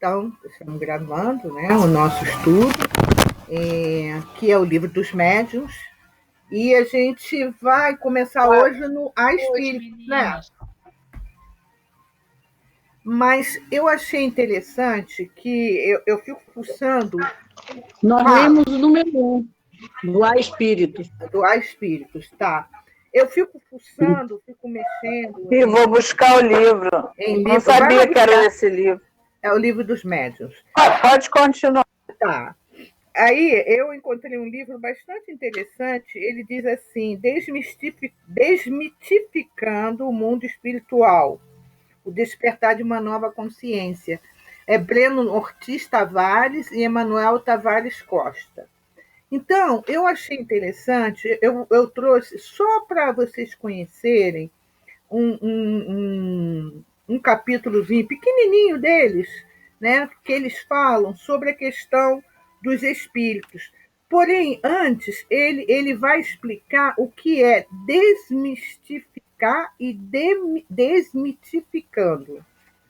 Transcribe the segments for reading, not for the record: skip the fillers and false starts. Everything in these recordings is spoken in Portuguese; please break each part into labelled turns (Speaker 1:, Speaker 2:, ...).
Speaker 1: Então, estamos gravando, né, o nosso estudo, que é o Livro dos Médiuns, e a gente vai começar hoje no A Espírito, né? Mas eu achei interessante que eu fico fuçando.
Speaker 2: Nós lemos o número 1, do A Espíritos.
Speaker 1: Do A Espíritos, tá. Eu fico fuçando, fico mexendo.
Speaker 3: E vou buscar o livro. Não sabia que era esse livro.
Speaker 1: É o Livro dos Médiuns.
Speaker 3: Pode continuar.
Speaker 1: Tá. Aí eu encontrei um livro bastante interessante. Ele diz assim: Desmitificando o Mundo Espiritual, o despertar de uma nova consciência. É Breno Ortiz Tavares e Emanuel Tavares Costa. Então, eu achei interessante, eu trouxe só para vocês conhecerem um capítulozinho pequenininho deles, né, que eles falam sobre a questão dos espíritos. Porém, antes, ele vai explicar o que é desmistificar e desmitificando,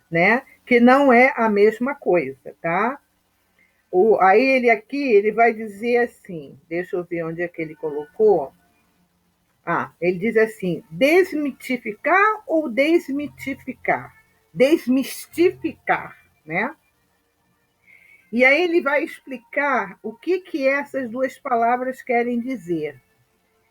Speaker 1: né? Que não é a mesma coisa, tá? Aí ele vai dizer assim, deixa eu ver onde é que ele colocou. Ele diz assim, desmitificar ou desmitificar? Desmistificar, né? E aí ele vai explicar o que essas duas palavras querem dizer,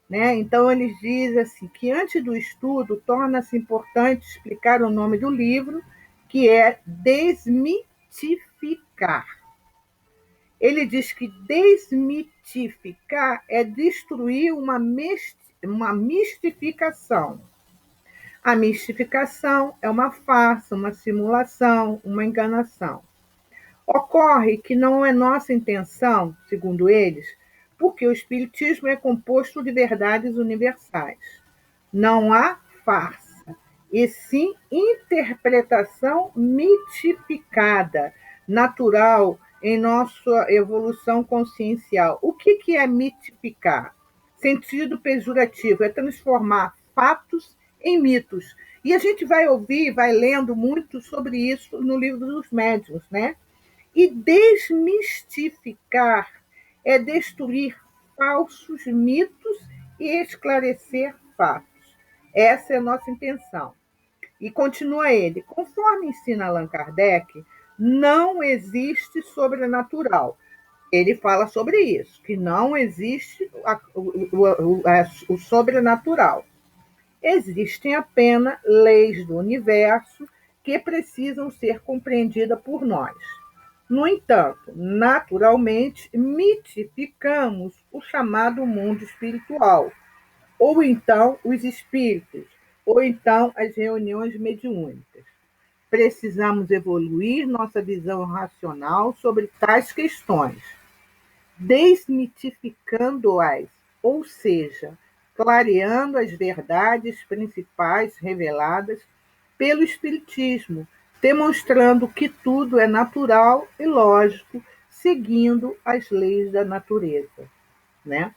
Speaker 1: né? Então, eles dizem assim, que antes do estudo, torna-se importante explicar o nome do livro, que é Desmitificar. Ele diz que desmitificar é destruir uma mistificação. A mistificação é uma farsa, uma simulação, uma enganação. Ocorre que não é nossa intenção, segundo eles, porque o Espiritismo é composto de verdades universais. Não há farsa, e sim interpretação mitificada, natural em nossa evolução consciencial. O que é mitificar? Sentido pejorativo, é transformar fatos em mitos. E a gente vai ouvir, vai lendo muito sobre isso no Livro dos Médiuns, né? E desmistificar é destruir falsos mitos e esclarecer fatos. Essa é a nossa intenção. E continua ele, conforme ensina Allan Kardec, não existe sobrenatural. Ele fala sobre isso, que não existe o sobrenatural. Existem apenas leis do universo que precisam ser compreendidas por nós. No entanto, naturalmente, mitificamos o chamado mundo espiritual, ou então os espíritos, ou então as reuniões mediúnicas. Precisamos evoluir nossa visão racional sobre tais questões, desmitificando-as, ou seja, clareando as verdades principais reveladas pelo Espiritismo, demonstrando que tudo é natural e lógico, seguindo as leis da natureza, né?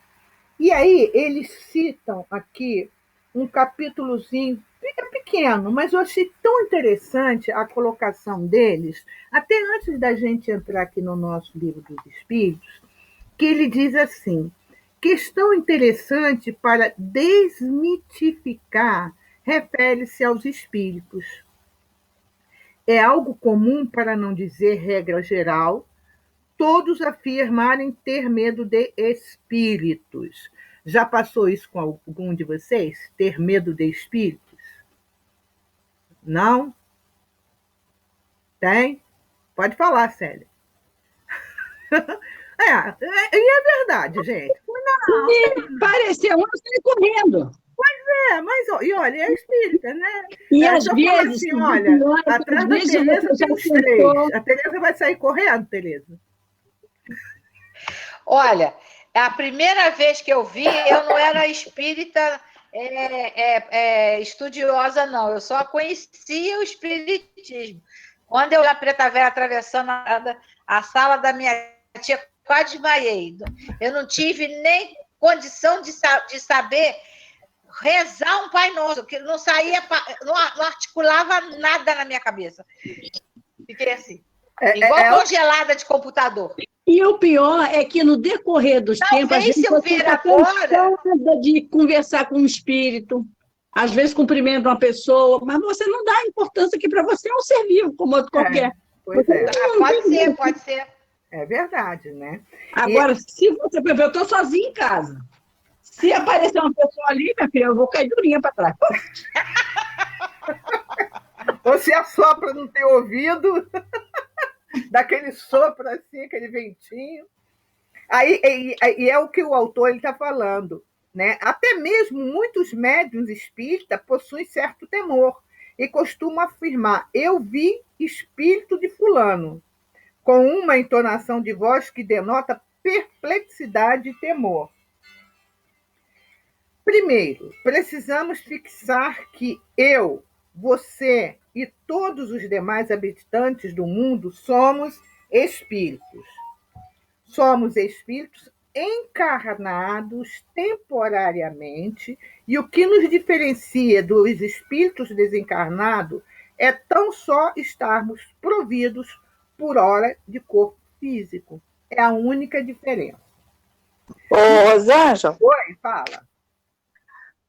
Speaker 1: E aí eles citam aqui um capítulozinho pequeno, mas eu achei tão interessante a colocação deles, até antes da gente entrar aqui no nosso Livro dos Espíritos, que ele diz assim: questão interessante para desmitificar refere-se aos espíritos. É algo comum, para não dizer regra geral, todos afirmarem ter medo de espíritos. Já passou isso com algum de vocês? Ter medo de espíritos? Não? Tem? Pode falar, Célia. E é verdade, gente.
Speaker 2: Não. Se parecer um, eu saio correndo.
Speaker 1: Mas e olha, é espírita, né?
Speaker 2: E às vezes,
Speaker 1: assim, olha, atrás da Tereza tem uns 3. A Tereza vai sair correndo, Tereza?
Speaker 4: Olha, a primeira vez que eu vi, eu não era espírita estudiosa, não. Eu só conhecia o espiritismo. Quando eu, a Preta Velha, atravessando a sala da minha tia, quase desmaiei. Eu não tive nem condição de saber rezar um Pai Nosso, que não saía, não articulava nada na minha cabeça. Fiquei assim. Igual congelada de computador.
Speaker 2: E o pior é que no decorrer dos tempos, a gente fica cansada de conversar com um espírito, às vezes cumprimenta uma pessoa, mas você não dá importância que para você é um ser vivo, como outro qualquer.
Speaker 4: Pode ser.
Speaker 1: É verdade, né?
Speaker 2: Agora, se você... Eu estou sozinha em casa. Se aparecer uma pessoa ali, minha filha, eu vou cair durinha para trás.
Speaker 1: Você assopra no teu ouvido, daquele sopro assim, aquele ventinho. Aí é o que o autor está falando, né? Até mesmo muitos médiuns espíritas possuem certo temor e costumam afirmar: eu vi espírito de fulano, com uma entonação de voz que denota perplexidade e temor. Primeiro, precisamos fixar que eu, você e todos os demais habitantes do mundo somos espíritos. Somos espíritos encarnados temporariamente, e o que nos diferencia dos espíritos desencarnados é tão só estarmos providos por hora de corpo físico. É a única diferença.
Speaker 3: Ô, Rosângela.
Speaker 1: Oi, fala.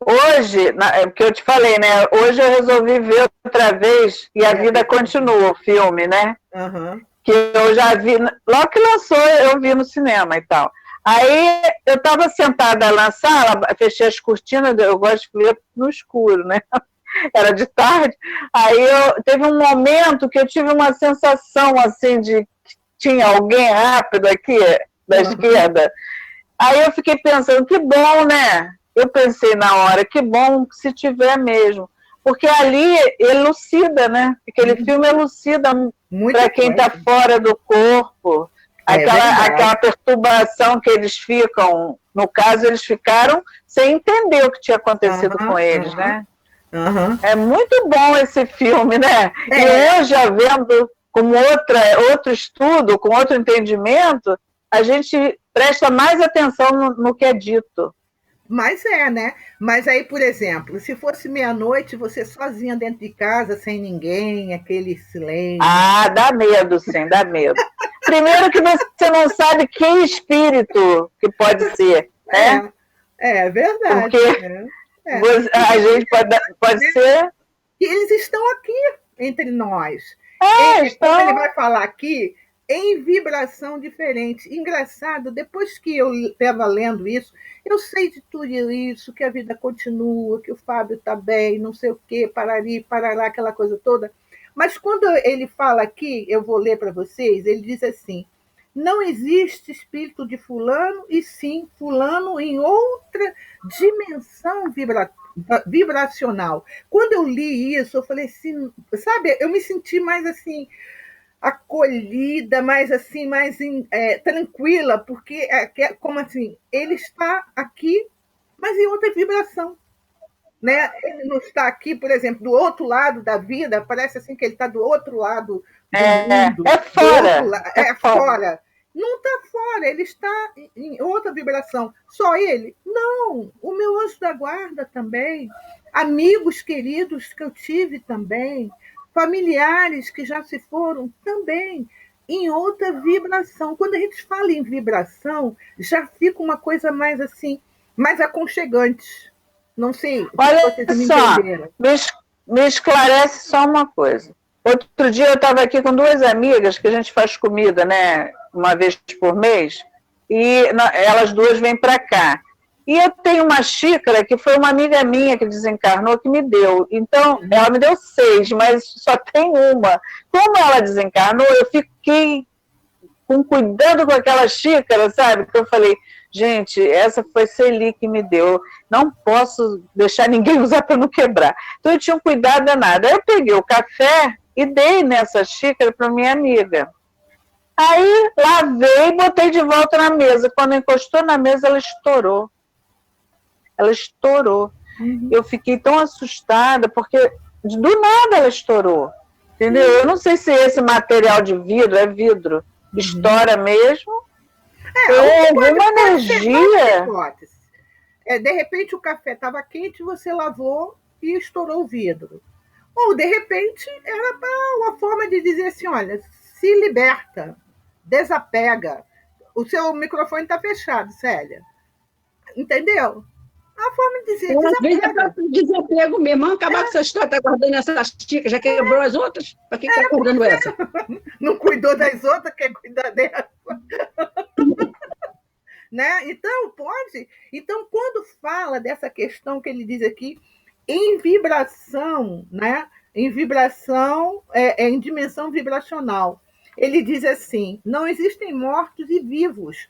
Speaker 3: Hoje, é porque eu te falei, né? Hoje eu resolvi ver outra vez e a vida continua, o filme, né?
Speaker 1: Uhum.
Speaker 3: Que eu já vi, logo que lançou, eu vi no cinema e tal. Aí eu estava sentada na sala, fechei as cortinas, eu gosto de ver no escuro, né? Era de tarde. Aí teve um momento que eu tive uma sensação assim de que tinha alguém rápido aqui da esquerda. Aí eu fiquei pensando, que bom, né? Eu pensei na hora, que bom se tiver mesmo. Porque ali elucida, né? Aquele filme elucida para quem está fora do corpo. Aquela perturbação que eles ficam. No caso, eles ficaram sem entender o que tinha acontecido com eles, né? É muito bom esse filme, né? E eu já vendo com outro estudo, com outro entendimento, a gente presta mais atenção no que é dito.
Speaker 1: Mas né? Mas aí, por exemplo, se fosse meia-noite, você sozinha dentro de casa, sem ninguém, aquele silêncio...
Speaker 3: Ah, dá medo, sim, dá medo. Primeiro que você não sabe que espírito que pode ser, né?
Speaker 1: É verdade.
Speaker 3: Porque a gente pode ser...
Speaker 1: E eles estão aqui entre nós.
Speaker 3: Então...
Speaker 1: Ele vai falar aqui em vibração diferente. Engraçado, depois que eu estava lendo isso, eu sei de tudo isso, que a vida continua, que o Fábio está bem, não sei o quê, parari, parará, aquela coisa toda. Mas quando ele fala aqui, eu vou ler para vocês, ele diz assim: não existe espírito de fulano, e sim fulano em outra dimensão vibracional. Quando eu li isso, eu falei assim, sabe, eu me senti mais assim, acolhida, mais assim, mais tranquila, porque como assim, ele está aqui, mas em outra vibração, né? Ele não está aqui, por exemplo, do outro lado da vida, parece assim que ele está do outro lado do mundo.
Speaker 3: É fora.
Speaker 1: É fora. Não está fora, ele está em outra vibração. Só ele? Não, o meu anjo da guarda também, amigos queridos que eu tive também, familiares que já se foram também, em outra vibração. Quando a gente fala em vibração, já fica uma coisa mais assim, mais aconchegante. Não sei.
Speaker 3: Olha só, me esclarece só uma coisa. Outro dia eu estava aqui com duas amigas, que a gente faz comida, né, uma vez por mês, e elas duas vêm para cá. E eu tenho uma xícara que foi uma amiga minha que desencarnou que me deu. Então, ela me deu 6, mas só tem uma. Como ela desencarnou, eu fiquei com cuidado com aquela xícara, sabe? Porque eu falei, gente, essa foi Celi que me deu. Não posso deixar ninguém usar para não quebrar. Então, eu tinha um cuidado danado. Aí eu peguei o café e dei nessa xícara para minha amiga. Aí, lavei e botei de volta na mesa. Quando encostou na mesa, ela estourou. Ela estourou. Eu fiquei tão assustada, porque do nada ela estourou. Entendeu? Eu não sei se esse material de vidro é vidro. Estoura mesmo. Ou alguma energia.
Speaker 1: De repente o café estava quente, você lavou e estourou o vidro. Ou, de repente, era uma forma de dizer assim, olha, se liberta, desapega. O seu microfone está fechado, Célia. Entendeu? A forma de dizer,
Speaker 2: às vezes é para desapego mesmo. Vamos acabar com essa história, está guardando essas ticas, já quebrou as outras? Para que está guardando essa?
Speaker 1: Não cuidou das outras, quer cuidar dela. Né? Então, pode. Então, quando fala dessa questão que ele diz aqui, em vibração, né? Em vibração, em dimensão vibracional, ele diz assim: não existem mortos e vivos,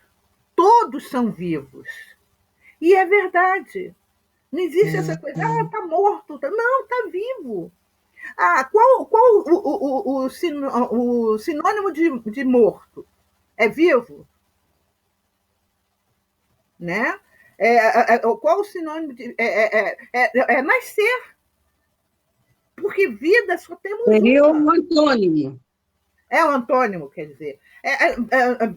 Speaker 1: todos são vivos. E é verdade. Não existe essa coisa, está morto. Não, está vivo. Qual o sinônimo de morto? É vivo? Né? Qual o sinônimo de. É nascer. Porque vida só temos
Speaker 2: Seria
Speaker 1: uma.
Speaker 2: um antônimo.
Speaker 1: É o antônimo, quer dizer.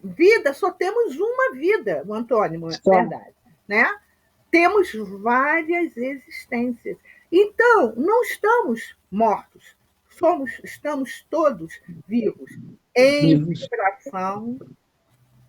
Speaker 1: Vida, só temos uma vida, o antônimo, é verdade. Né? Temos várias existências. Então, não estamos mortos. Estamos todos vivos, em vibração,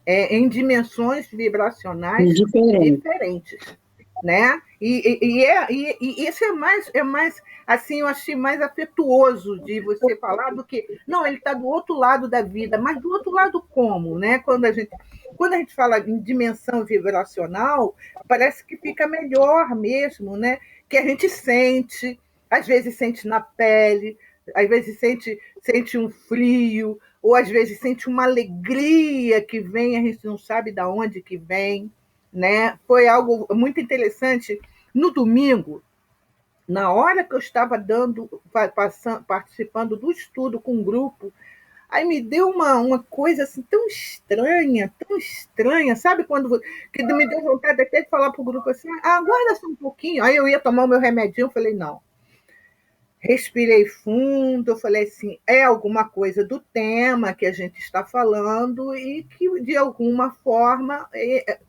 Speaker 1: em dimensões vibracionais diferentes. Né? E isso é mais assim, eu achei mais afetuoso de você falar do que não, ele está do outro lado da vida, mas do outro lado como, né? Quando a gente fala em dimensão vibracional, parece que fica melhor mesmo, né? Que a gente sente, às vezes sente na pele, às vezes sente um frio, ou às vezes sente uma alegria que vem, a gente não sabe de onde que vem. Né? Foi algo muito interessante. No domingo, na hora que eu estava participando do estudo com um grupo, aí me deu uma coisa assim tão estranha, sabe? Que me deu vontade até de falar para o grupo assim: aguarda só um pouquinho. Aí eu ia tomar o meu remedinho, eu falei: não. Respirei fundo, falei assim, é alguma coisa do tema que a gente está falando e que, de alguma forma,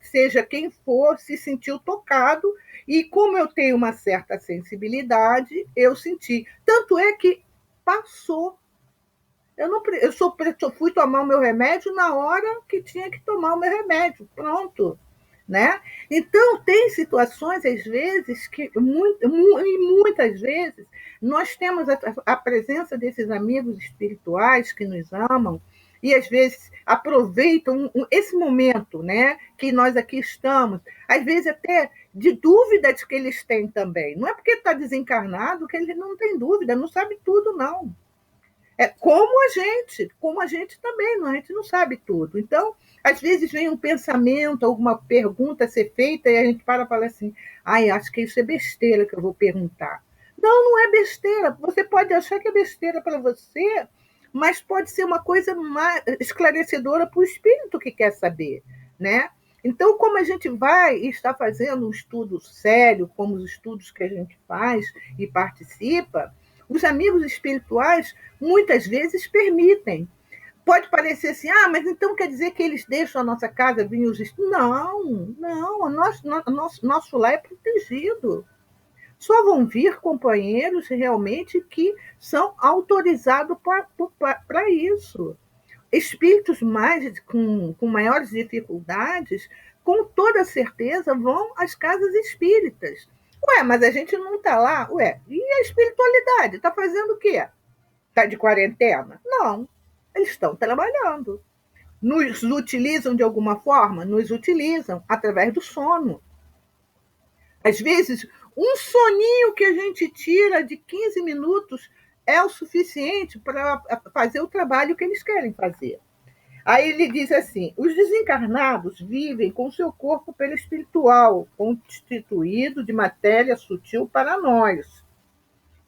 Speaker 1: seja quem for, se sentiu tocado, e como eu tenho uma certa sensibilidade, eu senti. Tanto é que passou. Eu fui tomar o meu remédio na hora que tinha que tomar o meu remédio, pronto. Né? Então, tem situações, às vezes, que muitas vezes nós temos a presença desses amigos espirituais que nos amam e, às vezes, aproveitam esse momento, né, que nós aqui estamos, às vezes até de dúvidas que eles têm também. Não é porque está desencarnado que ele não tem dúvida, não sabe tudo, não. É como a gente também, a gente não sabe tudo. Então, às vezes vem um pensamento, alguma pergunta a ser feita, e a gente para e fala assim, acho que isso é besteira que eu vou perguntar. Não, não é besteira. Você pode achar que é besteira para você, mas pode ser uma coisa mais esclarecedora para o espírito que quer saber, né? Então, como a gente vai e está fazendo um estudo sério, como os estudos que a gente faz e participa, os amigos espirituais muitas vezes permitem. Pode parecer assim, mas então quer dizer que eles deixam a nossa casa vir os estudos? Não, nosso lar é protegido. Só vão vir companheiros realmente que são autorizados para isso. Espíritos com maiores dificuldades, com toda certeza, vão às casas espíritas. Mas a gente não está lá? E a espiritualidade? Está fazendo o quê? Está de quarentena? Não, eles estão trabalhando. Nos utilizam de alguma forma? Nos utilizam através do sono. Às vezes, um soninho que a gente tira de 15 minutos é o suficiente para fazer o trabalho que eles querem fazer. Aí ele diz assim, os desencarnados vivem com seu corpo perispiritual, constituído de matéria sutil para nós.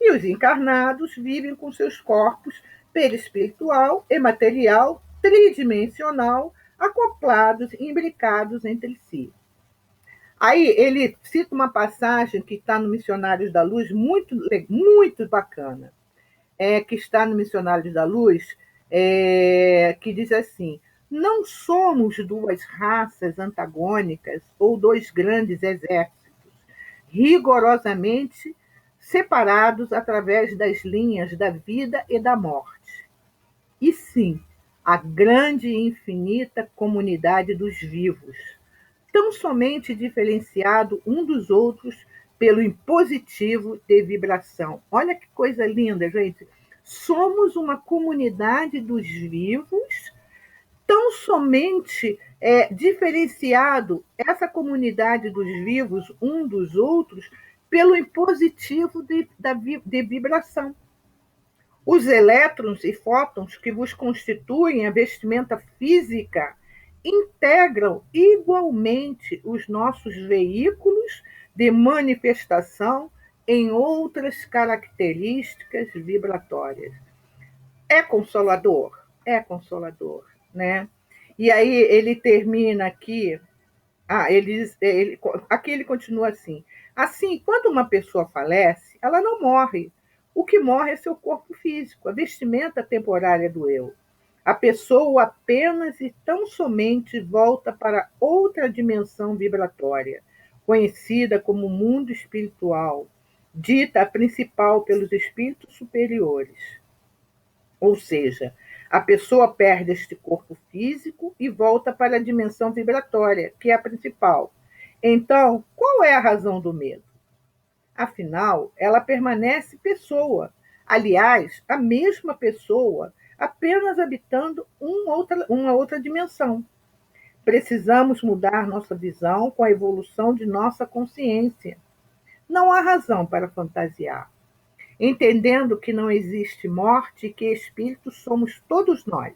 Speaker 1: E os encarnados vivem com seus corpos perispiritual e material tridimensional, acoplados e imbricados entre si. Aí ele cita uma passagem que está no Missionários da Luz, muito, muito bacana, que está no Missionários da Luz, que diz assim, não somos duas raças antagônicas ou dois grandes exércitos, rigorosamente separados através das linhas da vida e da morte. E sim, a grande e infinita comunidade dos vivos, tão somente diferenciado um dos outros pelo impositivo de vibração. Olha que coisa linda, gente. Somos uma comunidade dos vivos, tão somente diferenciado essa comunidade dos vivos um dos outros pelo impositivo de vibração. Os elétrons e fótons que vos constituem a vestimenta física integram igualmente os nossos veículos de manifestação em outras características vibratórias. É consolador? É consolador, né? E aí ele termina aqui, aqui ele continua assim: assim, quando uma pessoa falece, ela não morre. O que morre é seu corpo físico, a vestimenta temporária do eu. A pessoa apenas e tão somente volta para outra dimensão vibratória, conhecida como mundo espiritual, dita a principal pelos espíritos superiores. Ou seja, a pessoa perde este corpo físico e volta para a dimensão vibratória, que é a principal. Então, qual é a razão do medo? Afinal, ela permanece pessoa. Aliás, a mesma pessoa, apenas habitando uma outra dimensão. Precisamos mudar nossa visão com a evolução de nossa consciência. Não há razão para fantasiar. Entendendo que não existe morte e que espíritos somos todos nós,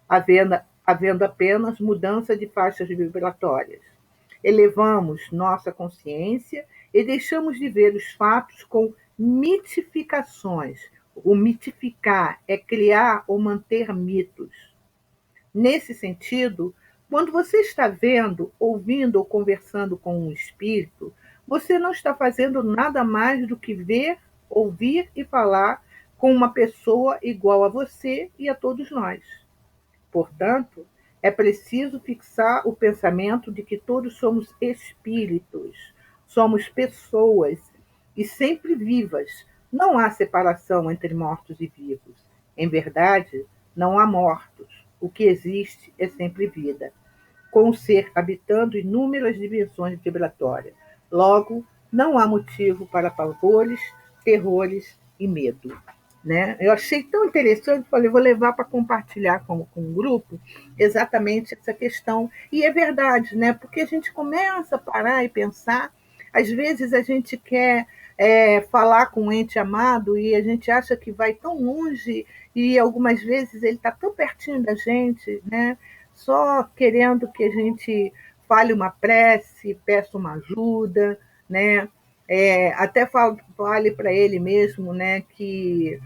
Speaker 1: havendo apenas mudança de faixas vibratórias. Elevamos nossa consciência e deixamos de ver os fatos com mitificações. O mitificar é criar ou manter mitos. Nesse sentido, quando você está vendo, ouvindo ou conversando com um espírito, você não está fazendo nada mais do que ver, ouvir e falar com uma pessoa igual a você e a todos nós. Portanto, é preciso fixar o pensamento de que todos somos espíritos, somos pessoas e sempre vivas. Não há separação entre mortos e vivos. Em verdade, não há mortos. O que existe é sempre vida, com o ser habitando inúmeras dimensões vibratórias. Logo, não há motivo para pavores, terrores e medo. Né? Eu achei tão interessante, falei, vou levar para compartilhar com o grupo exatamente essa questão. E é verdade, né? Porque a gente começa a parar e pensar, às vezes a gente quer falar com um ente amado e a gente acha que vai tão longe e algumas vezes ele está tão pertinho da gente, né? Só querendo que a gente fale uma prece, peça uma ajuda, né? Até fale para ele mesmo, né, que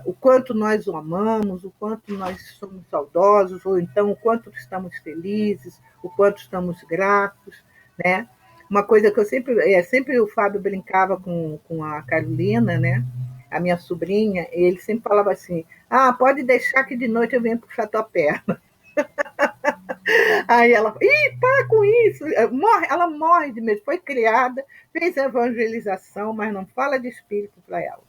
Speaker 1: o quanto nós o amamos, o quanto nós somos saudosos, ou então o quanto estamos felizes, o quanto estamos gratos, né? Uma coisa que eu sempre o Fábio brincava com a Carolina, né? A minha sobrinha, e ele sempre falava assim: pode deixar que de noite eu venho puxar tua perna. Aí ela, para com isso, ela morre de medo, foi criada, fez evangelização, mas não fala de espírito para ela.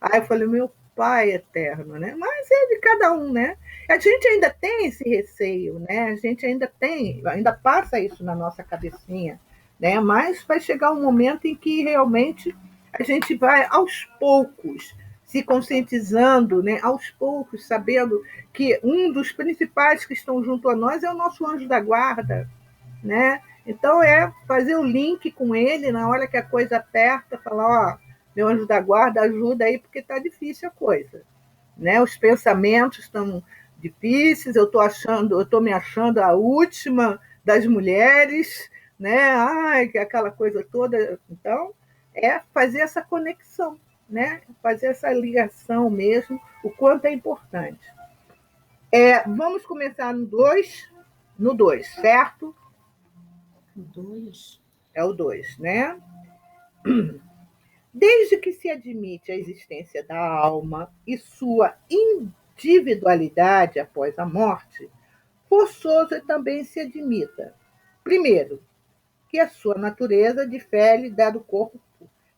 Speaker 1: Aí eu falei, meu pai eterno, né? Mas é de cada um, né? A gente ainda tem esse receio, né? A gente ainda passa isso na nossa cabecinha, né? Mas vai chegar um momento em que realmente a gente vai aos poucos se conscientizando, né? Aos poucos, sabendo que um dos principais que estão junto a nós é o nosso anjo da guarda, né? Então fazer o link com ele na hora que a coisa aperta, falar, meu anjo da guarda, ajuda aí, porque está difícil a coisa, né? Os pensamentos estão difíceis, eu estou me achando a última das mulheres, né? Aquela coisa toda. Então, fazer essa conexão, né? Fazer essa ligação mesmo, o quanto é importante. Vamos começar no 2, certo?
Speaker 2: O 2.
Speaker 1: É o 2, né? Desde que se admite a existência da alma e sua individualidade após a morte, forçoso também se admita, primeiro, que a sua natureza difere da do corpo,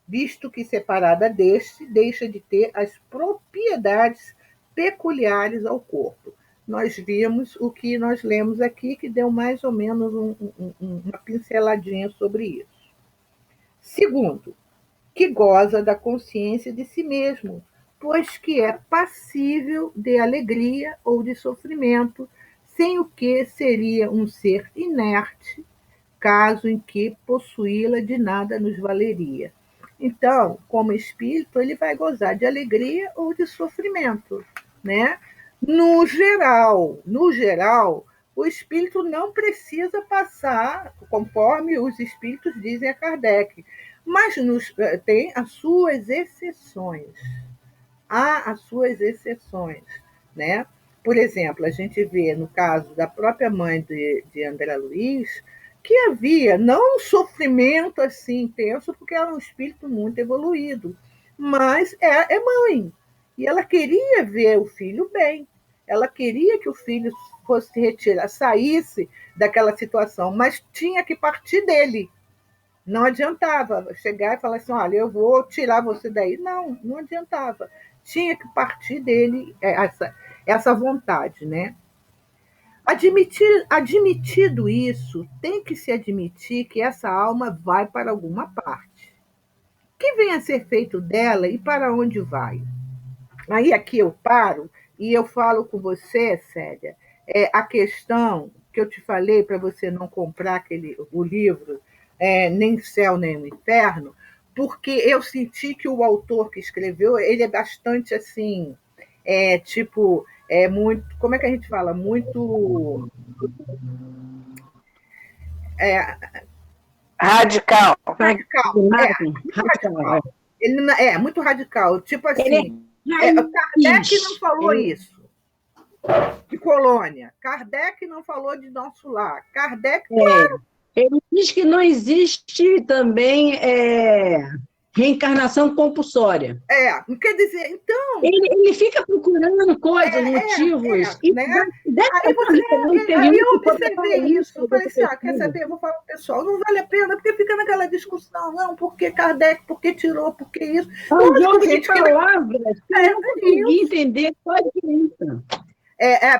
Speaker 1: visto que separada deste, deixa de ter as propriedades peculiares ao corpo. nós vimos o que nós lemos aqui, que deu mais ou menos uma pinceladinha sobre isso. Segundo, que goza da consciência de si mesmo, pois que é passível de alegria ou de sofrimento, sem o que seria um ser inerte, caso em que possuí-la de nada nos valeria. Então, como espírito, ele vai gozar de alegria ou de sofrimento, né? No geral, o espírito não precisa passar, conforme os espíritos dizem a Kardec, mas tem as suas exceções. Há as suas exceções, né? Por exemplo, a gente vê no caso da própria mãe de André Luiz, que havia não um sofrimento assim intenso, porque era um espírito muito evoluído, mas é mãe. E ela queria ver o filho bem. Ela queria que o filho fosse retirar, saísse daquela situação, mas tinha que partir dele. Não adiantava chegar e falar assim, olha, eu vou tirar você daí. Não, não adiantava. Tinha que partir dele essa vontade, né? Admitido isso, tem que se admitir que essa alma vai para alguma parte. O que vem a ser feito dela e para onde vai? Aí aqui eu paro e eu falo com você, Célia, a questão que eu te falei para você não comprar o livro, Nem Céu Nem o Inferno, porque eu senti que o autor que escreveu, ele é bastante assim, muito, como é que a gente fala? Muito
Speaker 3: Radical.
Speaker 1: radical.
Speaker 2: Radical.
Speaker 1: Ele é muito radical. Tipo assim,
Speaker 2: Ele
Speaker 1: Kardec não falou isso de colônia. Kardec não falou de nosso lar. Kardec, claro.
Speaker 2: Ele diz que não existe também reencarnação compulsória.
Speaker 1: Quer dizer, então...
Speaker 2: Ele fica procurando coisas, motivos.
Speaker 1: Né? Aí eu observei isso. Eu falei assim, quer saber? Eu vou falar pro pessoal, não vale a pena, porque fica naquela discussão, não, por que Kardec, por que tirou, por que isso?
Speaker 2: Um jogo de palavras, eu não consegui entender qual a diferença.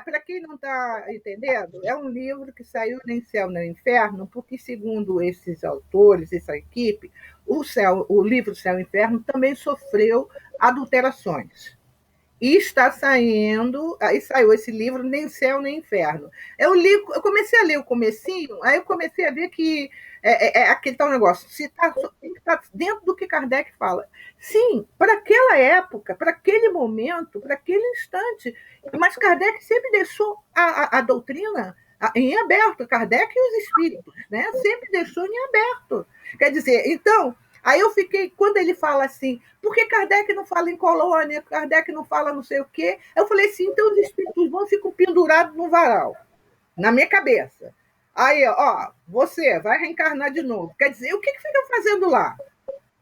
Speaker 1: Para quem não está entendendo, é um livro que saiu Nem Céu Nem Inferno, porque, segundo esses autores, essa equipe, o livro Céu e Inferno também sofreu adulterações. E está saindo, aí saiu esse livro, Nem Céu Nem Inferno. Eu comecei a ler o comecinho, aí eu comecei a ver que aquele tal negócio, se tem que estar dentro do que Kardec fala. Sim, para aquela época, para aquele momento, para aquele instante. Mas Kardec sempre deixou a doutrina em aberto, Kardec e os espíritos, né? Sempre deixou em aberto. Quer dizer, então... Aí eu fiquei, quando ele fala assim, por que Kardec não fala em colônia, Kardec não fala não sei o quê? Eu falei assim, então os espíritos vão ficam pendurados no varal, na minha cabeça. Aí, você vai reencarnar de novo. Quer dizer, o que ficam fazendo lá?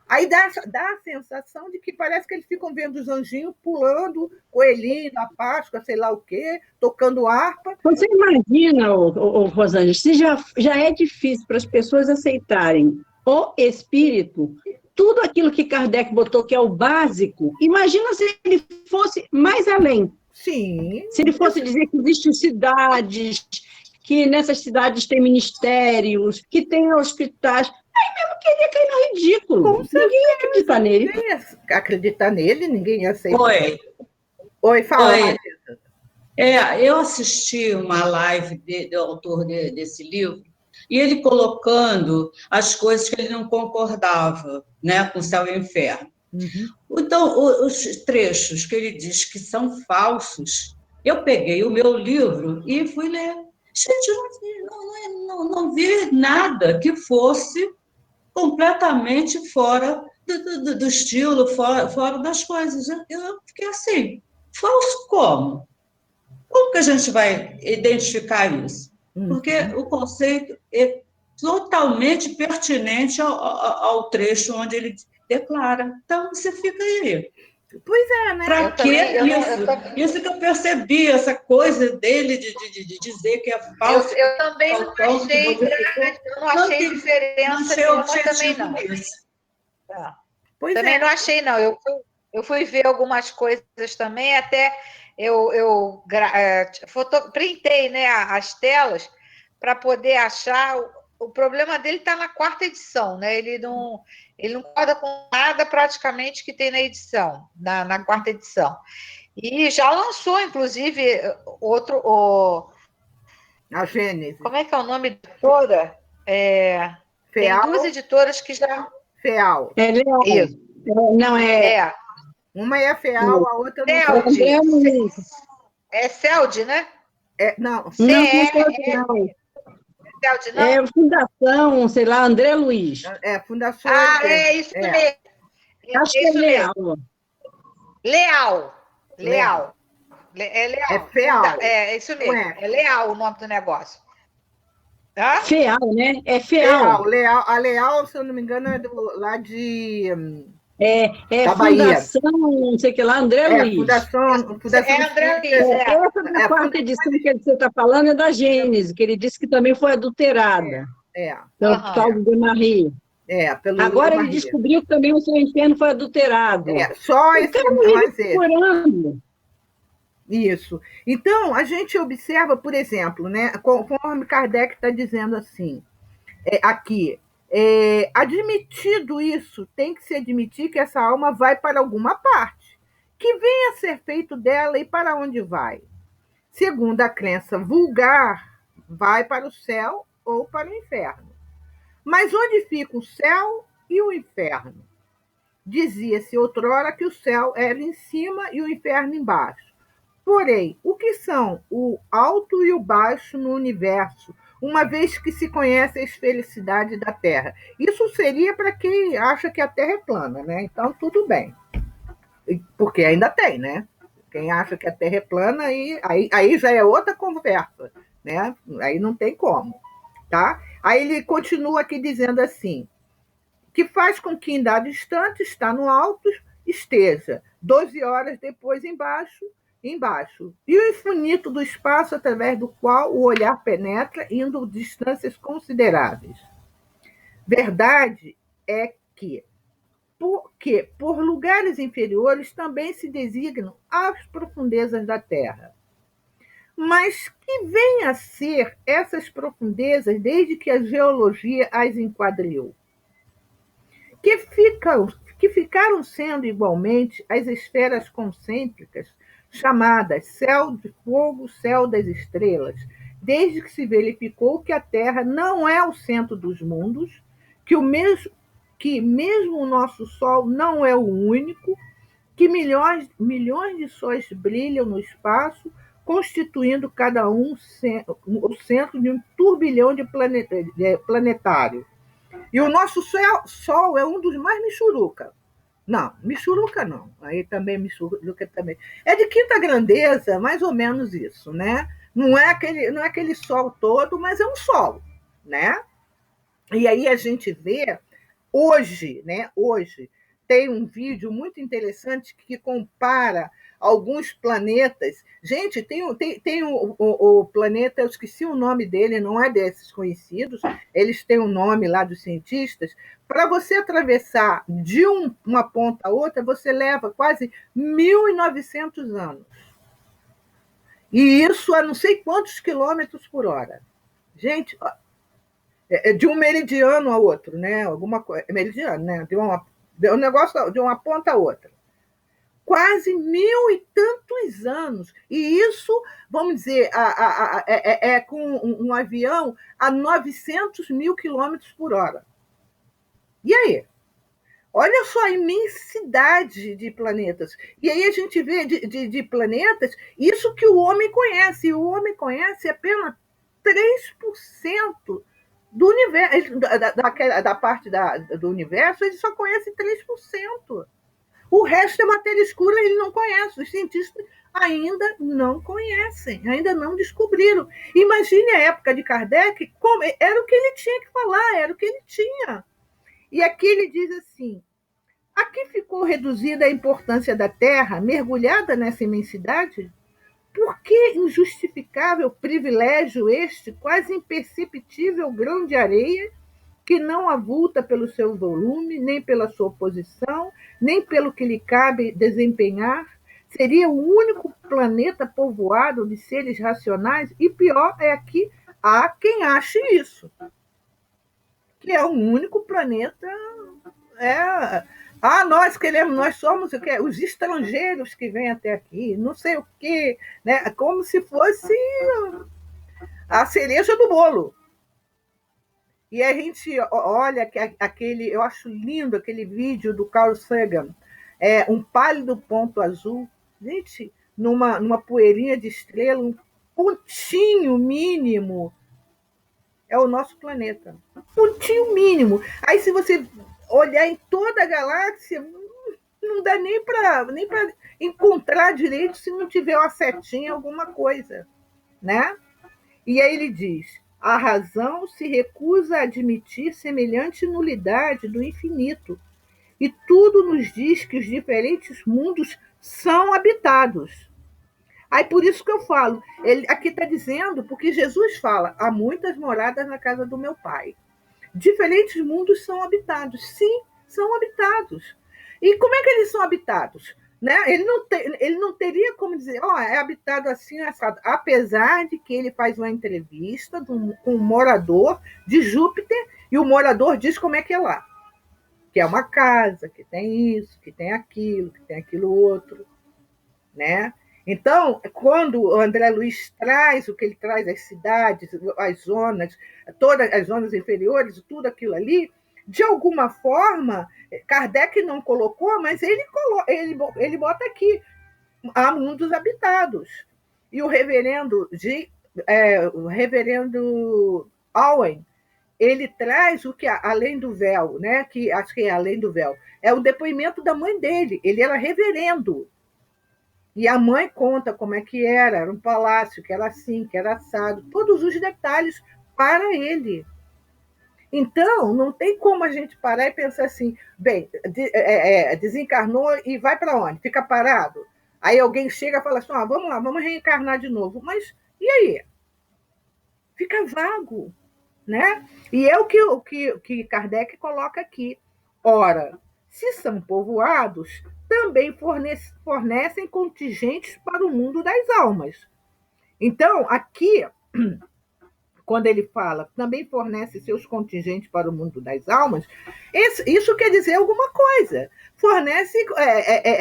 Speaker 1: Aí dá a sensação de que parece que eles ficam vendo os anjinhos pulando, coelhinho na Páscoa, sei lá o quê, tocando harpa.
Speaker 2: Você imagina, Rosângela, se já é difícil para as pessoas aceitarem o espírito, tudo aquilo que Kardec botou que é o básico, imagina se ele fosse mais além.
Speaker 1: Sim.
Speaker 2: Se ele fosse dizer que existem cidades, que nessas cidades tem ministérios, que tem hospitais, aí mesmo queria cair no ridículo. Ninguém ia acreditar nele.
Speaker 1: Ninguém ia acreditar nele, ninguém ia aceitar.
Speaker 5: Oi,
Speaker 1: fala.
Speaker 5: Oi. Eu assisti uma live do autor desse livro, e ele colocando as coisas que ele não concordava, né, com o Céu e o Inferno. Uhum. Então, os trechos que ele diz que são falsos, eu peguei o meu livro e fui ler. Gente, eu não vi nada que fosse completamente fora do estilo, fora das coisas. Eu fiquei assim, falso como? Como que a gente vai identificar isso? Porque o conceito é totalmente pertinente ao trecho onde ele declara. Então, você fica aí.
Speaker 1: Pois é, né?
Speaker 5: Para que isso? Isso que eu percebi, essa coisa dele de dizer que é falso.
Speaker 4: Eu também não achei, eu não achei diferença nenhuma também, não. Também não achei, não. Eu fui ver algumas coisas também, até printei, né, as telas para poder achar. O problema dele está na 4ª edição, né? Ele não concorda com nada praticamente que tem na edição, na 4ª edição. E já lançou, inclusive,
Speaker 1: a Gênese.
Speaker 4: Como é que é o nome da editora? Tem 2 editoras que já...
Speaker 1: FEAL.
Speaker 2: É Leal.
Speaker 4: Isso.
Speaker 2: Não,
Speaker 1: Uma é a FEAL, a outra não.
Speaker 4: É CELD, né?
Speaker 1: Não.
Speaker 2: Não. É Fundação, sei lá, André Luiz.
Speaker 1: Fundação.
Speaker 4: É isso mesmo.
Speaker 2: Acho que é Leal.
Speaker 4: Leal. É Leal.
Speaker 1: É FEAL.
Speaker 4: É isso mesmo. É Leal o nome do negócio.
Speaker 2: FEAL, né? É FEAL.
Speaker 1: A Leal, se eu não me engano, é lá de...
Speaker 2: da
Speaker 1: Fundação,
Speaker 2: Bahia. Não sei o que lá, André Luiz.
Speaker 1: Fundação
Speaker 4: André Luiz.
Speaker 2: Essa da 4ª edição que você está falando é da Gênese, que ele disse que também foi adulterada. Pelo tal do Demarry. Agora ele descobriu que também o Céu e o Inferno foi adulterado.
Speaker 1: Só esse
Speaker 2: procurando.
Speaker 1: Isso. Então, a gente observa, por exemplo, né, conforme Kardec está dizendo assim, aqui, admitido isso, tem que se admitir que essa alma vai para alguma parte, que venha a ser feito dela e para onde vai. Segundo a crença vulgar, vai para o céu ou para o inferno. Mas onde fica o céu e o inferno? Dizia-se outrora que o céu era em cima e o inferno embaixo. Porém, o que são o alto e o baixo no universo, uma vez que se conhece a esfericidade da Terra? Isso seria para quem acha que a Terra é plana, né? Então, tudo bem. Porque ainda tem, né? Quem acha que a Terra é plana, aí já é outra conversa, né? Aí não tem como, tá? Aí ele continua aqui dizendo assim, que faz com que em dado instante, está no alto, esteja 12 horas depois embaixo, e o infinito do espaço através do qual o olhar penetra, indo distâncias consideráveis. Verdade é que por lugares inferiores também se designam as profundezas da Terra. Mas que vêm a ser essas profundezas desde que a geologia as enquadriu? Que ficaram sendo igualmente as esferas concêntricas, chamadas céu de fogo, céu das estrelas, desde que se verificou que a Terra não é o centro dos mundos, que mesmo o nosso Sol não é o único, que milhões de sóis brilham no espaço, constituindo cada um o centro de um turbilhão de planetário. E o nosso Sol é um dos mais michuruca. Não, michuruca não. Aí também michuruca também. É de quinta grandeza, mais ou menos isso, né? Não é aquele Sol todo, mas é um Sol, né? E aí a gente vê hoje, né? Hoje tem um vídeo muito interessante que compara alguns planetas. Gente, tem o planeta, eu esqueci o nome dele, não é desses conhecidos, eles têm um nome lá dos cientistas. Para você atravessar de uma ponta a outra, você leva quase 1.900 anos. E isso a não sei quantos quilômetros por hora. Gente, de um meridiano a outro, né? Alguma coisa, meridiano, né? Um negócio de uma ponta a outra. Quase 1.000 e tantos anos. E isso, vamos dizer, com um avião a 900 mil quilômetros por hora. E aí? Olha só a imensidade de planetas. E aí a gente vê de planetas, isso que o homem conhece. E o homem conhece apenas 3% do universo, da parte do universo, ele só conhece 3%. O resto é matéria escura, ele não conhece. Os cientistas ainda não conhecem, ainda não descobriram. Imagine a época de Kardec, era o que ele tinha que falar, era o que ele tinha. E aqui ele diz assim, aqui ficou reduzida a importância da Terra, mergulhada nessa imensidade? Por que injustificável privilégio este, quase imperceptível grão de areia, que não avulta pelo seu volume, nem pela sua posição, nem pelo que lhe cabe desempenhar, seria o único planeta povoado de seres racionais, e pior é que há quem ache isso, que é o único planeta. Nós queremos, nós somos o quê? Os estrangeiros que vêm até aqui, não sei o quê, né? Como se fosse a cereja do bolo. E a gente olha aquele, eu acho lindo aquele vídeo do Carl Sagan, um pálido ponto azul, gente, numa poeirinha de estrela, um pontinho mínimo, é o nosso planeta. Um pontinho mínimo. Aí, se você olhar em toda a galáxia, não dá nem para encontrar direito se não tiver uma setinha, alguma coisa, né? E aí ele diz: a razão se recusa a admitir semelhante nulidade do infinito, e tudo nos diz que os diferentes mundos são habitados. Aí por isso que eu falo, ele aqui está dizendo, porque Jesus fala: há muitas moradas na casa do meu pai. Diferentes mundos são habitados. Sim, são habitados. E como é que eles são habitados? Né? Ele não teria como dizer, é habitado assim, assado. Apesar de que ele faz uma entrevista com um morador de Júpiter, e o morador diz como é que é lá. Que é uma casa, que tem isso, que tem aquilo outro. Né? Então, quando o André Luiz traz o que ele traz, as cidades, as zonas, todas as zonas inferiores, tudo aquilo ali, de alguma forma, Kardec não colocou, mas ele bota aqui, há mundos habitados. E o reverendo Owen, ele traz o que além do véu, né? Que acho que é além do véu, é o depoimento da mãe dele. Ele era reverendo. E a mãe conta como é que era um palácio, que era assim, que era assado, todos os detalhes para ele. Então, não tem como a gente parar e pensar assim, bem, desencarnou e vai para onde? Fica parado? Aí alguém chega e fala assim, vamos lá, vamos reencarnar de novo. Mas e aí? Fica vago, né? E é o que Kardec coloca aqui. Ora, se são povoados, também fornecem contingentes para o mundo das almas. Então, aqui, quando ele fala, também fornece seus contingentes para o mundo das almas, isso quer dizer alguma coisa. Fornece,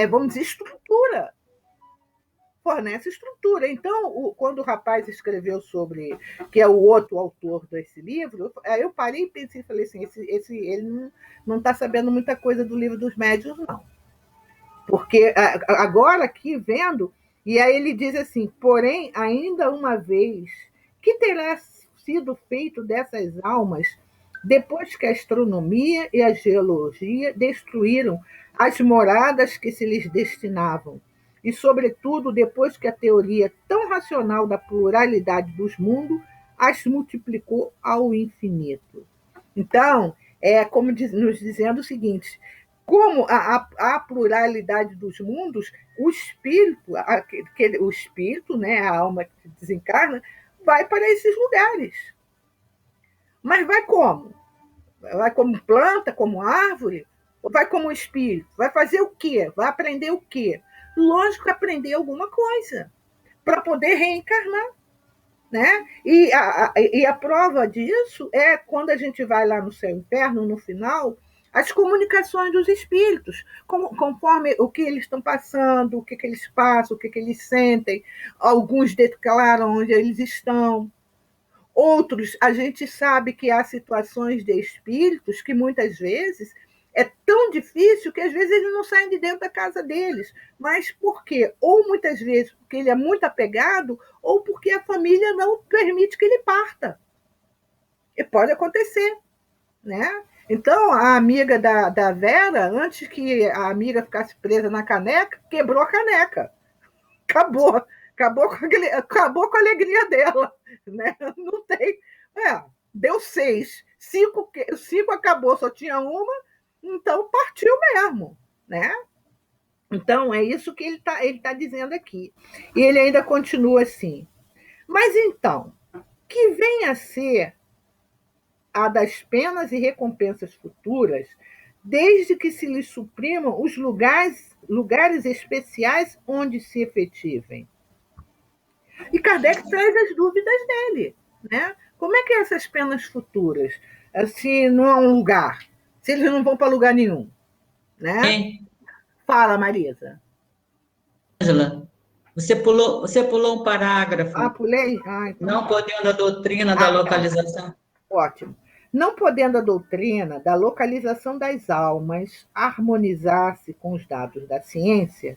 Speaker 1: vamos dizer, estrutura. Fornece estrutura. Então, quando o rapaz escreveu sobre, que é o outro autor desse livro, eu parei e pensei, falei assim, ele não está sabendo muita coisa do livro dos médiuns, não. Porque agora aqui vendo, e aí ele diz assim, porém, ainda uma vez, que terá sido feito dessas almas depois que a astronomia e a geologia destruíram as moradas que se lhes destinavam, e, sobretudo, depois que a teoria tão racional da pluralidade dos mundos as multiplicou ao infinito. Então, é como nos dizendo o seguinte, como a pluralidade dos mundos, o espírito, né, a alma que desencarna, vai para esses lugares. Mas vai como? Vai como planta, como árvore? Ou vai como espírito? Vai fazer o quê? Vai aprender o quê? Lógico, aprender alguma coisa para poder reencarnar. Né? E a prova disso é quando a gente vai lá no céu e inferno, no final, as comunicações dos espíritos, conforme o que eles estão passando, o que eles passam, o que eles sentem. Alguns declaram onde eles estão. Outros, a gente sabe que há situações de espíritos que muitas vezes é tão difícil que às vezes eles não saem de dentro da casa deles. Mas por quê? Ou muitas vezes porque ele é muito apegado, ou porque a família não permite que ele parta. E pode acontecer, né? Então, a amiga da Vera, antes que a amiga ficasse presa na caneca, quebrou a caneca. Acabou com a alegria dela. Né? Não tem. Deu 6. 5 acabou, só tinha uma, então partiu mesmo. Né? Então, é isso que ele tá dizendo aqui. E ele ainda continua assim. Mas então, que venha a ser a das penas e recompensas futuras, desde que se lhes suprimam os lugares especiais onde se efetivem. E Kardec traz as dúvidas dele, né? Como é que é essas penas futuras? Se não há um lugar, se eles não vão para lugar nenhum, né? Fala, Marisa.
Speaker 5: Ângela, você pulou um parágrafo.
Speaker 1: Pulei? Então
Speaker 5: não podendo a doutrina da localização.
Speaker 1: Tá. Ótimo. Não podendo a doutrina da localização das almas harmonizar-se com os dados da ciência,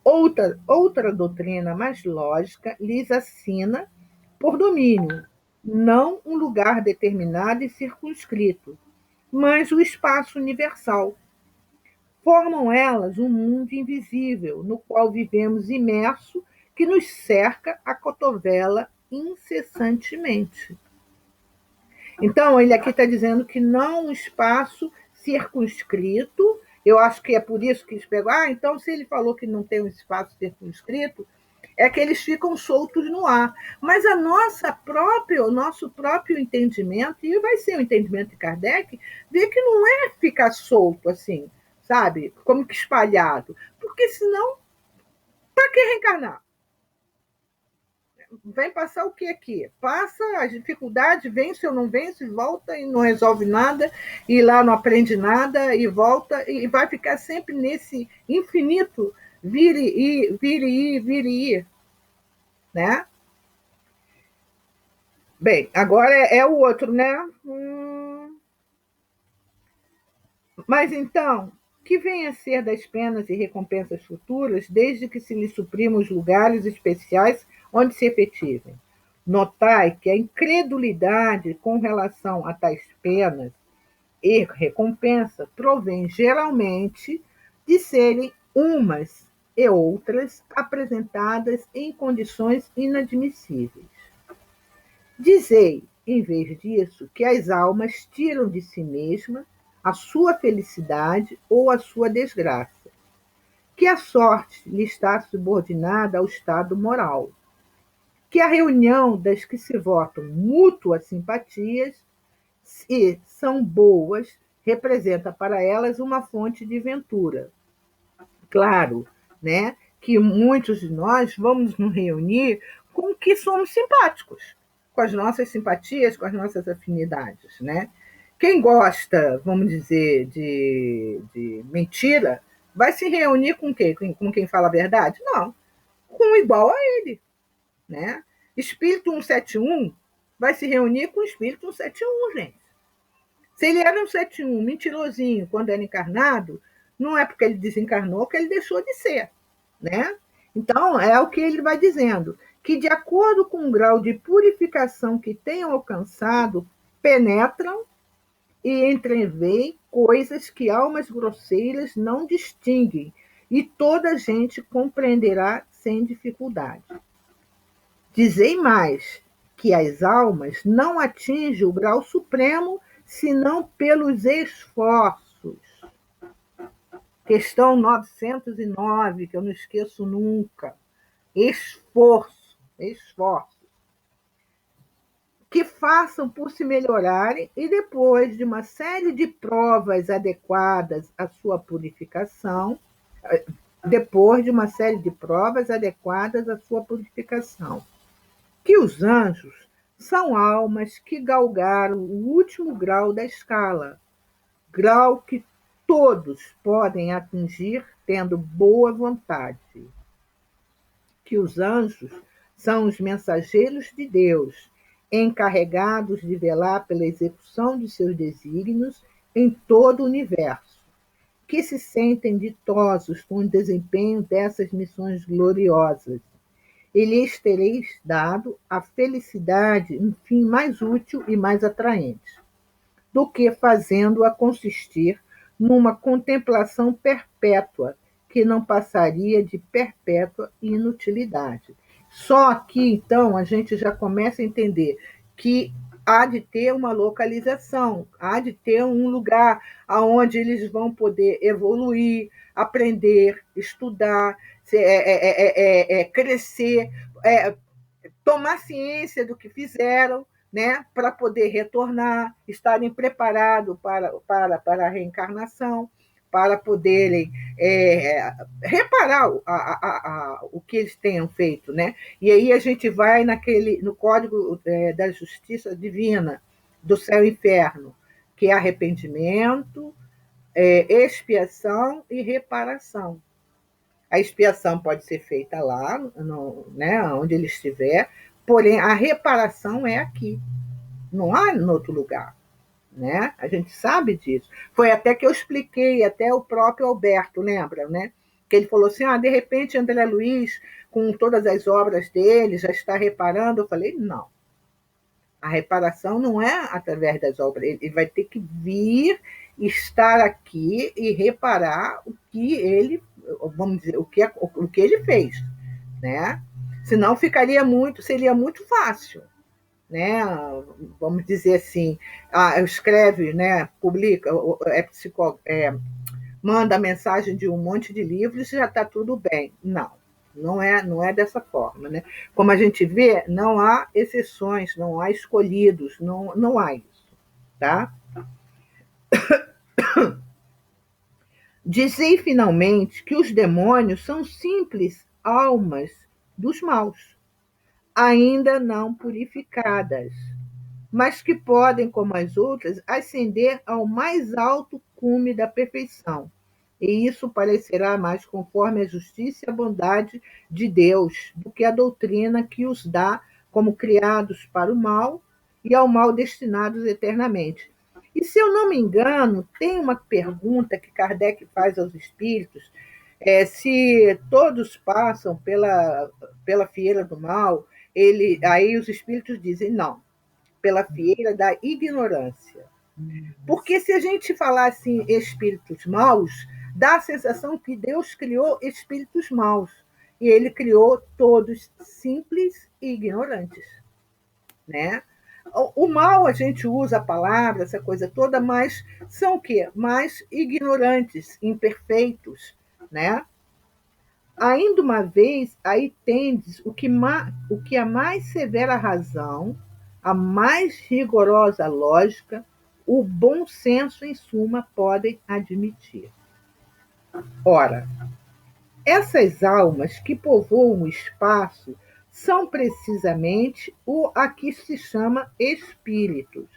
Speaker 1: outra doutrina mais lógica lhes assina por domínio, não um lugar determinado e circunscrito, mas o espaço universal. Formam elas um mundo invisível, no qual vivemos imerso, que nos cerca a cotovela incessantemente. Então, ele aqui está dizendo que não um espaço circunscrito. Eu acho que é por isso que eles pegam. Então, se ele falou que não tem um espaço circunscrito, é que eles ficam soltos no ar. Mas o nosso próprio entendimento, e vai ser o entendimento de Kardec, vê que não é ficar solto assim, sabe? Como que espalhado. Porque senão, para que reencarnar? Vem passar o que aqui? Passa as dificuldades, vence ou não vence, volta e não resolve nada, e lá não aprende nada, e volta, e vai ficar sempre nesse infinito vire e ir, vire e ir, vire e ir. Né? Bem, agora é o outro, né? Mas então, que venha a ser das penas e recompensas futuras, desde que se lhe suprimam os lugares especiais onde se efetivem. Notai que a incredulidade com relação a tais penas e recompensa provém geralmente de serem umas e outras apresentadas em condições inadmissíveis. Dizei, em vez disso, que as almas tiram de si mesma a sua felicidade ou a sua desgraça, que a sorte lhe está subordinada ao estado moral, que a reunião das que se votam mútuas simpatias e são boas representa para elas uma fonte de ventura. Claro, né, que muitos de nós vamos nos reunir com que somos simpáticos, com as nossas simpatias, com as nossas afinidades, né? Quem gosta, vamos dizer, de mentira, vai se reunir com quem? Com quem fala a verdade? Não, com igual a ele, né? Espírito 171 vai se reunir com o espírito 171, gente. Se ele era um 71 mentirosinho quando era encarnado, não é porque ele desencarnou que ele deixou de ser, né? Então, é o que ele vai dizendo, que de acordo com o grau de purificação que tenham alcançado, penetram e entreveem coisas que almas grosseiras não distinguem, e toda a gente compreenderá sem dificuldade. Dizei mais, que as almas não atingem o grau supremo senão pelos esforços. Questão 909, que eu não esqueço nunca. Esforço. Que façam por se melhorarem e depois de uma série de provas adequadas à sua purificação, que os anjos são almas que galgaram o último grau da escala, grau que todos podem atingir tendo boa vontade. Que os anjos são os mensageiros de Deus, encarregados de velar pela execução de seus desígnios em todo o universo, que se sentem ditosos com o desempenho dessas missões gloriosas, e lhes tereis dado a felicidade, um fim mais útil e mais atraente, do que fazendo-a consistir numa contemplação perpétua, que não passaria de perpétua inutilidade. Só aqui, então, a gente já começa a entender que há de ter uma localização, há de ter um lugar onde eles vão poder evoluir, aprender, estudar, crescer, tomar ciência do que fizeram, né, para poder retornar, estarem preparados para a reencarnação, para poderem reparar o que eles tenham feito, né? E aí a gente vai no Código da Justiça Divina, do Céu e Inferno, que é arrependimento, expiação e reparação. A expiação pode ser feita lá, né, onde ele estiver, porém a reparação é aqui, não há em outro lugar. Né? A gente sabe disso. Foi até que eu expliquei, até o próprio Alberto, lembra? Né? Que ele falou assim, de repente André Luiz, com todas as obras dele, já está reparando. Eu falei, não. A reparação não é através das obras. Ele vai ter que vir, estar aqui e reparar o que ele, vamos dizer, o que ele fez. Né? Senão seria muito fácil. Né, vamos dizer assim, escreve, né, publica, manda mensagem de um monte de livros e já está tudo bem. Não é dessa forma. Né? Como a gente vê, não há exceções, não há escolhidos, não há isso. Tá? Dizei finalmente que os demônios são simples almas dos maus, ainda não purificadas, mas que podem, como as outras, ascender ao mais alto cume da perfeição. E isso parecerá mais conforme a justiça e a bondade de Deus do que a doutrina que os dá como criados para o mal e ao mal destinados eternamente. E, se eu não me engano, tem uma pergunta que Kardec faz aos espíritos, se todos passam pela fieira do mal, aí os espíritos dizem não, pela fieira da ignorância. Porque se a gente falar assim, espíritos maus, dá a sensação que Deus criou espíritos maus. E ele criou todos simples e ignorantes. Né? O mal, a gente usa a palavra, essa coisa toda, mas são o quê? Mais ignorantes, imperfeitos. Né? Ainda uma vez, aí tendes o que a mais severa razão, a mais rigorosa lógica, o bom senso, em suma, podem admitir. Ora, essas almas que povoam o espaço são precisamente a que se chama espíritos.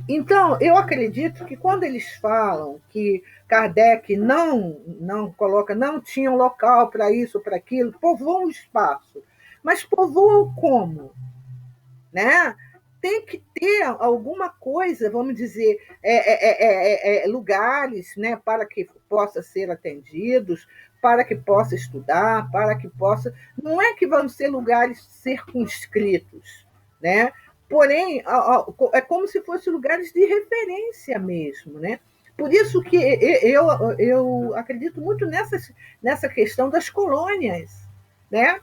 Speaker 1: Então, eu acredito que quando eles falam que Kardec não coloca, não tinha um local para isso, para aquilo, povoam o espaço. Mas povoam como? Né? Tem que ter alguma coisa, vamos dizer, lugares, né, para que possa ser atendidos, para que possa estudar, para que possa... Não é que vão ser lugares circunscritos, né? Porém, é como se fossem lugares de referência mesmo, né? Por isso que eu acredito muito nessa questão das colônias, né?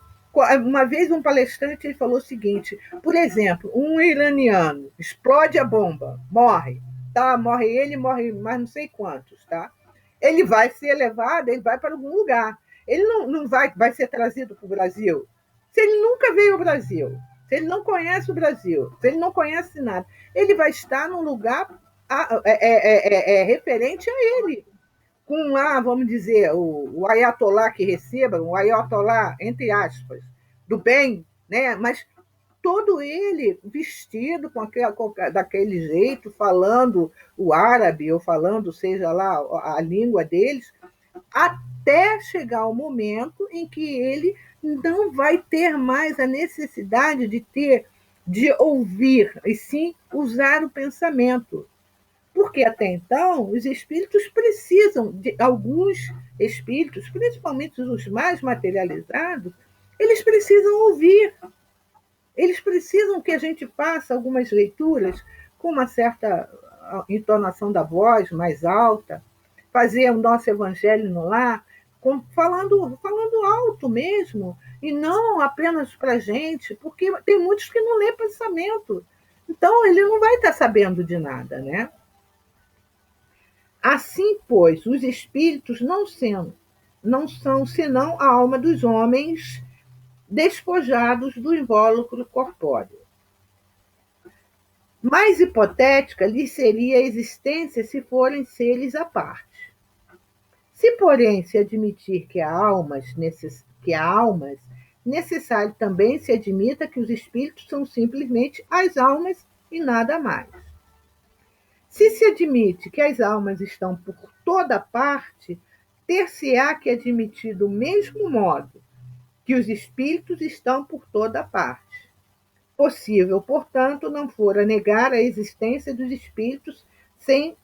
Speaker 1: Uma vez um palestrante ele falou o seguinte, por exemplo, um iraniano explode a bomba, morre, tá? Morre ele, morre mais não sei quantos, tá? Ele vai ser levado, ele vai para algum lugar. Ele não vai ser trazido para o Brasil. Se ele nunca veio ao Brasil, se ele não conhece o Brasil, se ele não conhece nada, ele vai estar num lugar referente a ele. Com lá, vamos dizer, o ayatolá que receba, o ayatolá, entre aspas, do bem, né? Mas todo ele vestido daquele jeito, falando o árabe, ou falando, seja lá, a língua deles, até chegar o momento em que ele não vai ter mais a necessidade de ouvir, e sim usar o pensamento. Porque até então os espíritos precisam, alguns espíritos, principalmente os mais materializados, eles precisam ouvir. Eles precisam que a gente faça algumas leituras com uma certa entonação da voz mais alta, fazer o nosso evangelho no lar, falando alto mesmo, e não apenas para a gente, porque tem muitos que não lê pensamento. Então, ele não vai estar sabendo de nada, né? Assim, pois, os espíritos não são senão a alma dos homens despojados do invólucro corpóreo. Mais hipotética lhe seria a existência se forem seres à parte. Se, porém, se admitir que há almas, necessário também se admita que os espíritos são simplesmente as almas e nada mais. Se admite que as almas estão por toda parte, ter-se-á que admitir do mesmo modo que os espíritos estão por toda parte. Possível, portanto, não fora negar a existência dos espíritos sem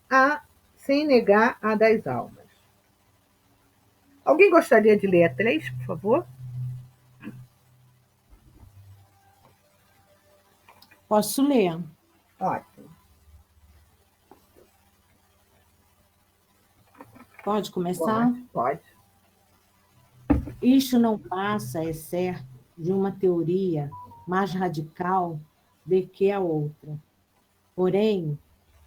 Speaker 1: negar a das almas. Alguém gostaria de ler a 3, por favor?
Speaker 6: Posso ler.
Speaker 1: Ótimo.
Speaker 6: Pode começar?
Speaker 1: Pode.
Speaker 6: Isto não passa, é certo, de uma teoria mais radical do que a outra. Porém,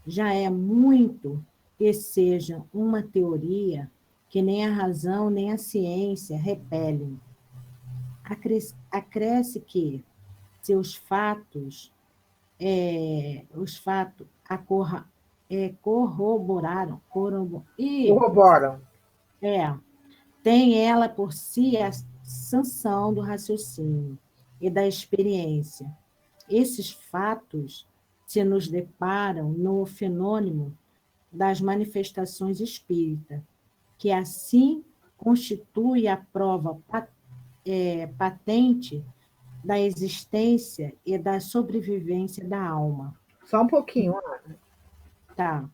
Speaker 6: já é muito que seja uma teoria que nem a razão nem a ciência repelem. Acresce que seus fatos, corroboram. Tem ela por si a sanção do raciocínio e da experiência. Esses fatos se nos deparam no fenômeno das manifestações espíritas, que assim constitui a prova patente da existência e da sobrevivência da alma.
Speaker 1: Só um pouquinho, Ana.
Speaker 6: Tá.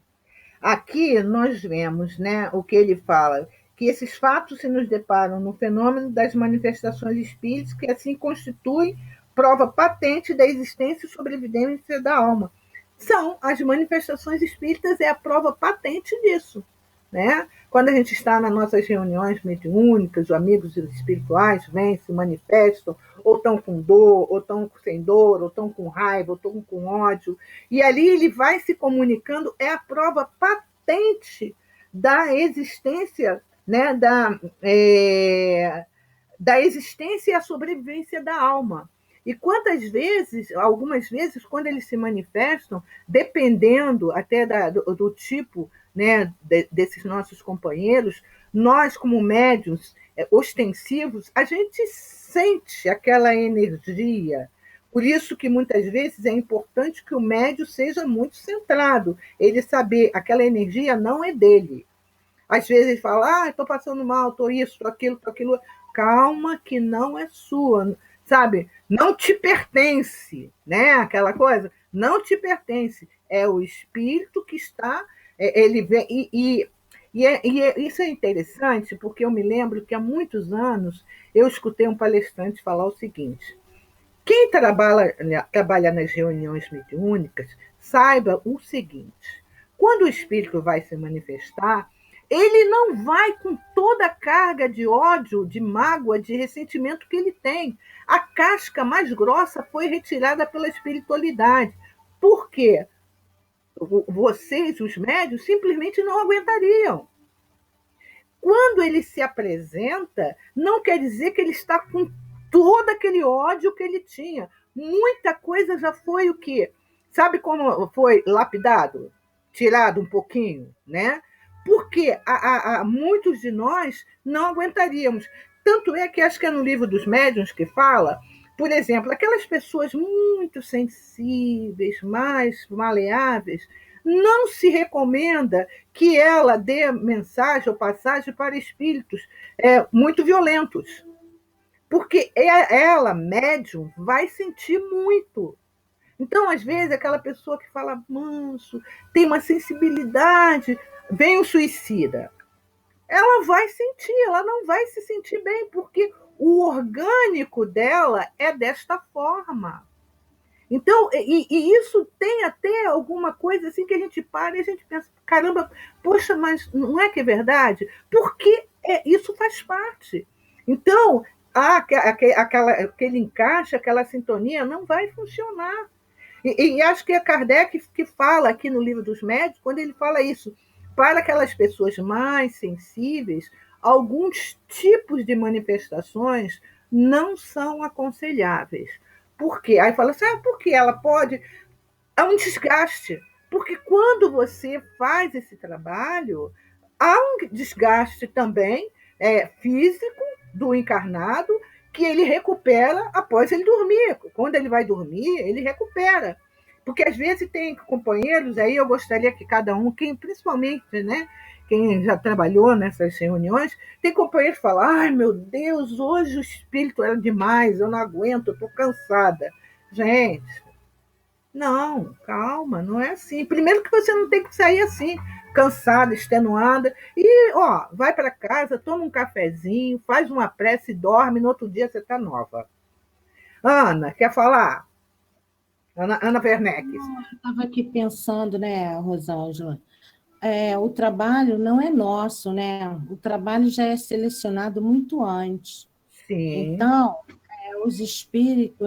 Speaker 1: Aqui nós vemos, né, o que ele fala, que esses fatos se nos deparam no fenômeno das manifestações espíritas, que assim constituem prova patente da existência e sobrevivência da alma. São as manifestações espíritas, é a prova patente disso. Né? Quando a gente está nas nossas reuniões mediúnicas, os amigos espirituais vêm, se manifestam, ou estão com dor, ou estão sem dor, ou estão com raiva, ou estão com ódio, e ali ele vai se comunicando, é a prova patente da existência, né, da existência e a sobrevivência da alma. E quantas vezes, algumas vezes, quando eles se manifestam, dependendo até do tipo, né, desses nossos companheiros, nós, como médiuns ostensivos, a gente sente aquela energia. Por isso que muitas vezes é importante que o médium seja muito centrado, ele saber aquela energia não é dele. Às vezes ele fala, estou passando mal, estou isso, estou aquilo. Calma, que não é sua, sabe? Não te pertence, né? Aquela coisa, não te pertence. É o espírito que está, ele vem, isso é interessante, porque eu me lembro que há muitos anos eu escutei um palestrante falar o seguinte: quem trabalha nas reuniões mediúnicas, saiba o seguinte: quando o espírito vai se manifestar, ele não vai com toda a carga de ódio, de mágoa, de ressentimento que ele tem. A casca mais grossa foi retirada pela espiritualidade. Por quê? Vocês, os médios, simplesmente não aguentariam. Quando ele se apresenta, não quer dizer que ele está com todo aquele ódio que ele tinha. Muita coisa já foi o quê? Sabe como foi lapidado? Tirado um pouquinho, né? Porque muitos de nós não aguentaríamos. Tanto é que acho que é no livro dos médiuns que fala, por exemplo, aquelas pessoas muito sensíveis, mais maleáveis, não se recomenda que ela dê mensagem ou passagem para espíritos muito violentos. Porque ela, médium, vai sentir muito. Então, às vezes, aquela pessoa que fala manso, tem uma sensibilidade, vem o suicida. Ela vai sentir, ela não vai se sentir bem, porque o orgânico dela é desta forma. Então, e isso tem até alguma coisa assim que a gente para e a gente pensa, caramba, poxa, mas não é que é verdade? Porque isso faz parte. Então, aquele encaixe, aquela sintonia não vai funcionar. E acho que é Kardec que fala aqui no Livro dos Médiuns, quando ele fala isso, para aquelas pessoas mais sensíveis, alguns tipos de manifestações não são aconselháveis. Por quê? Aí fala assim, por que ela pode? há um desgaste, porque quando você faz esse trabalho, há um desgaste também físico do encarnado que ele recupera após ele dormir. Quando ele vai dormir, ele recupera. Porque às vezes tem companheiros, aí eu gostaria que cada um, principalmente, né, quem já trabalhou nessas reuniões, tem companheiros que falam: ai meu Deus, hoje o espírito era demais, eu não aguento, eu estou cansada. Gente, não, calma, não é assim. Primeiro que você não tem que sair assim, cansada, extenuada. E, vai para casa, toma um cafezinho, faz uma prece, dorme, no outro dia você está nova. Ana, quer falar? Ana Werneck.
Speaker 6: Eu estava aqui pensando, né, Rosângela, o trabalho não é nosso, né? O trabalho já é selecionado muito antes.
Speaker 1: Sim.
Speaker 6: Então, os espíritos,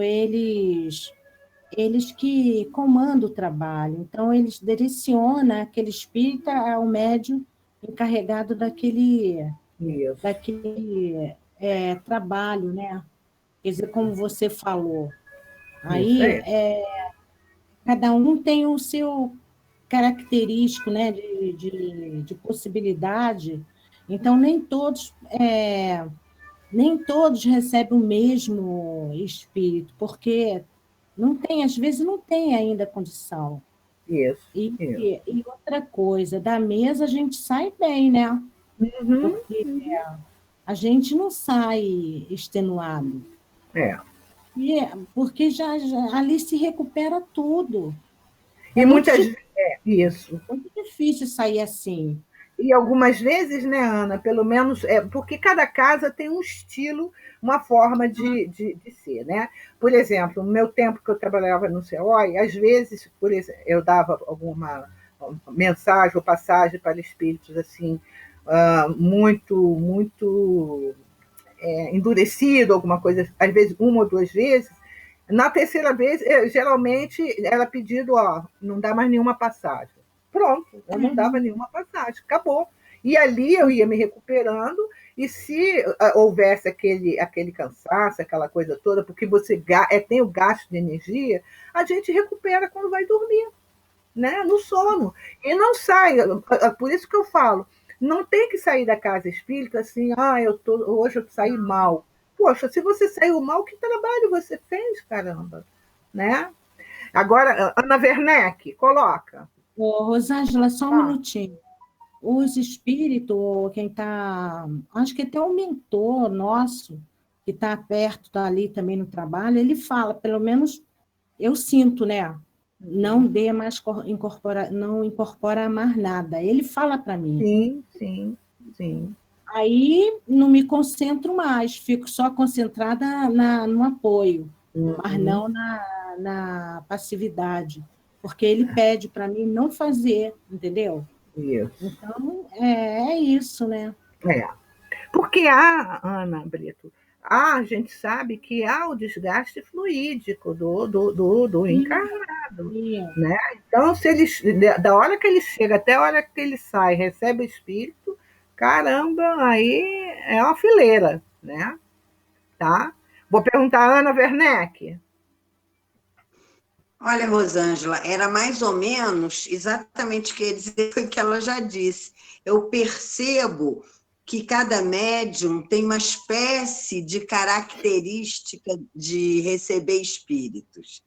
Speaker 6: eles que comandam o trabalho. Então, eles direcionam aquele espírito ao médium encarregado daquele trabalho, né? Quer dizer, como você falou. Aí, cada um tem o seu característico, né, de possibilidade. Então, nem todos recebem o mesmo espírito, porque não tem, às vezes não tem ainda condição.
Speaker 1: Isso.
Speaker 6: E outra coisa, da mesa a gente sai bem, né? Porque a gente não sai extenuado. Porque já ali se recupera tudo.
Speaker 1: E muitas vezes. Isso.
Speaker 6: Muito difícil sair assim.
Speaker 1: E algumas vezes, né, Ana, pelo menos, porque cada casa tem um estilo, uma forma de ser, né? Por exemplo, no meu tempo que eu trabalhava no CEOI, às vezes, por exemplo, eu dava alguma mensagem ou passagem para espíritos assim, muito endurecido, alguma coisa, às vezes uma ou duas vezes. Na terceira vez, geralmente era pedido, não dá mais nenhuma passagem. Pronto, eu não dava nenhuma passagem, acabou. E ali eu ia me recuperando, e se houvesse aquele cansaço, aquela coisa toda, porque você tem o gasto de energia, a gente recupera quando vai dormir, né? No sono. E não sai, por isso que eu falo, não tem que sair da casa espírita assim, hoje eu saí mal. Poxa, se você saiu mal, que trabalho você fez, caramba? Né? Agora, Ana Werneck, coloca.
Speaker 6: Rosângela, só um minutinho. Os espíritos, quem está... Acho que até o mentor nosso, que está perto, está ali também no trabalho, ele fala, pelo menos eu sinto, né? Não dê mais não incorpora mais nada. Ele fala para mim.
Speaker 1: Sim.
Speaker 6: Aí não me concentro mais, fico só concentrada no apoio, mas não na passividade, porque ele pede para mim não fazer, entendeu?
Speaker 1: Isso.
Speaker 6: Então, é isso, né?
Speaker 1: Porque Ana Brito, a gente sabe que há o desgaste fluídico do encarnado. Né? Então, se ele, da hora que ele chega até a hora que ele sai, recebe o espírito, caramba, aí é uma fileira, né? Tá? Vou perguntar a Ana Werneck.
Speaker 7: Olha, Rosângela, era mais ou menos exatamente o que ia dizer o que ela já disse. Eu percebo que cada médium tem uma espécie de característica de receber espíritos.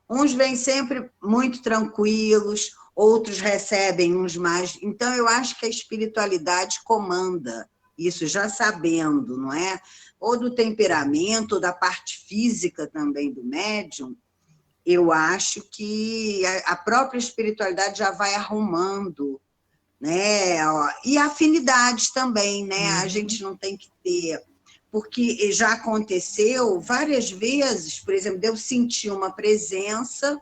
Speaker 7: Uns vêm sempre muito tranquilos, outros recebem uns mais. Então, eu acho que a espiritualidade comanda isso, já sabendo, não é? Ou do temperamento, ou da parte física também do médium. Eu acho que a própria espiritualidade já vai arrumando, né? E afinidades também, né? A gente não tem que ter, porque já aconteceu várias vezes, por exemplo, eu senti uma presença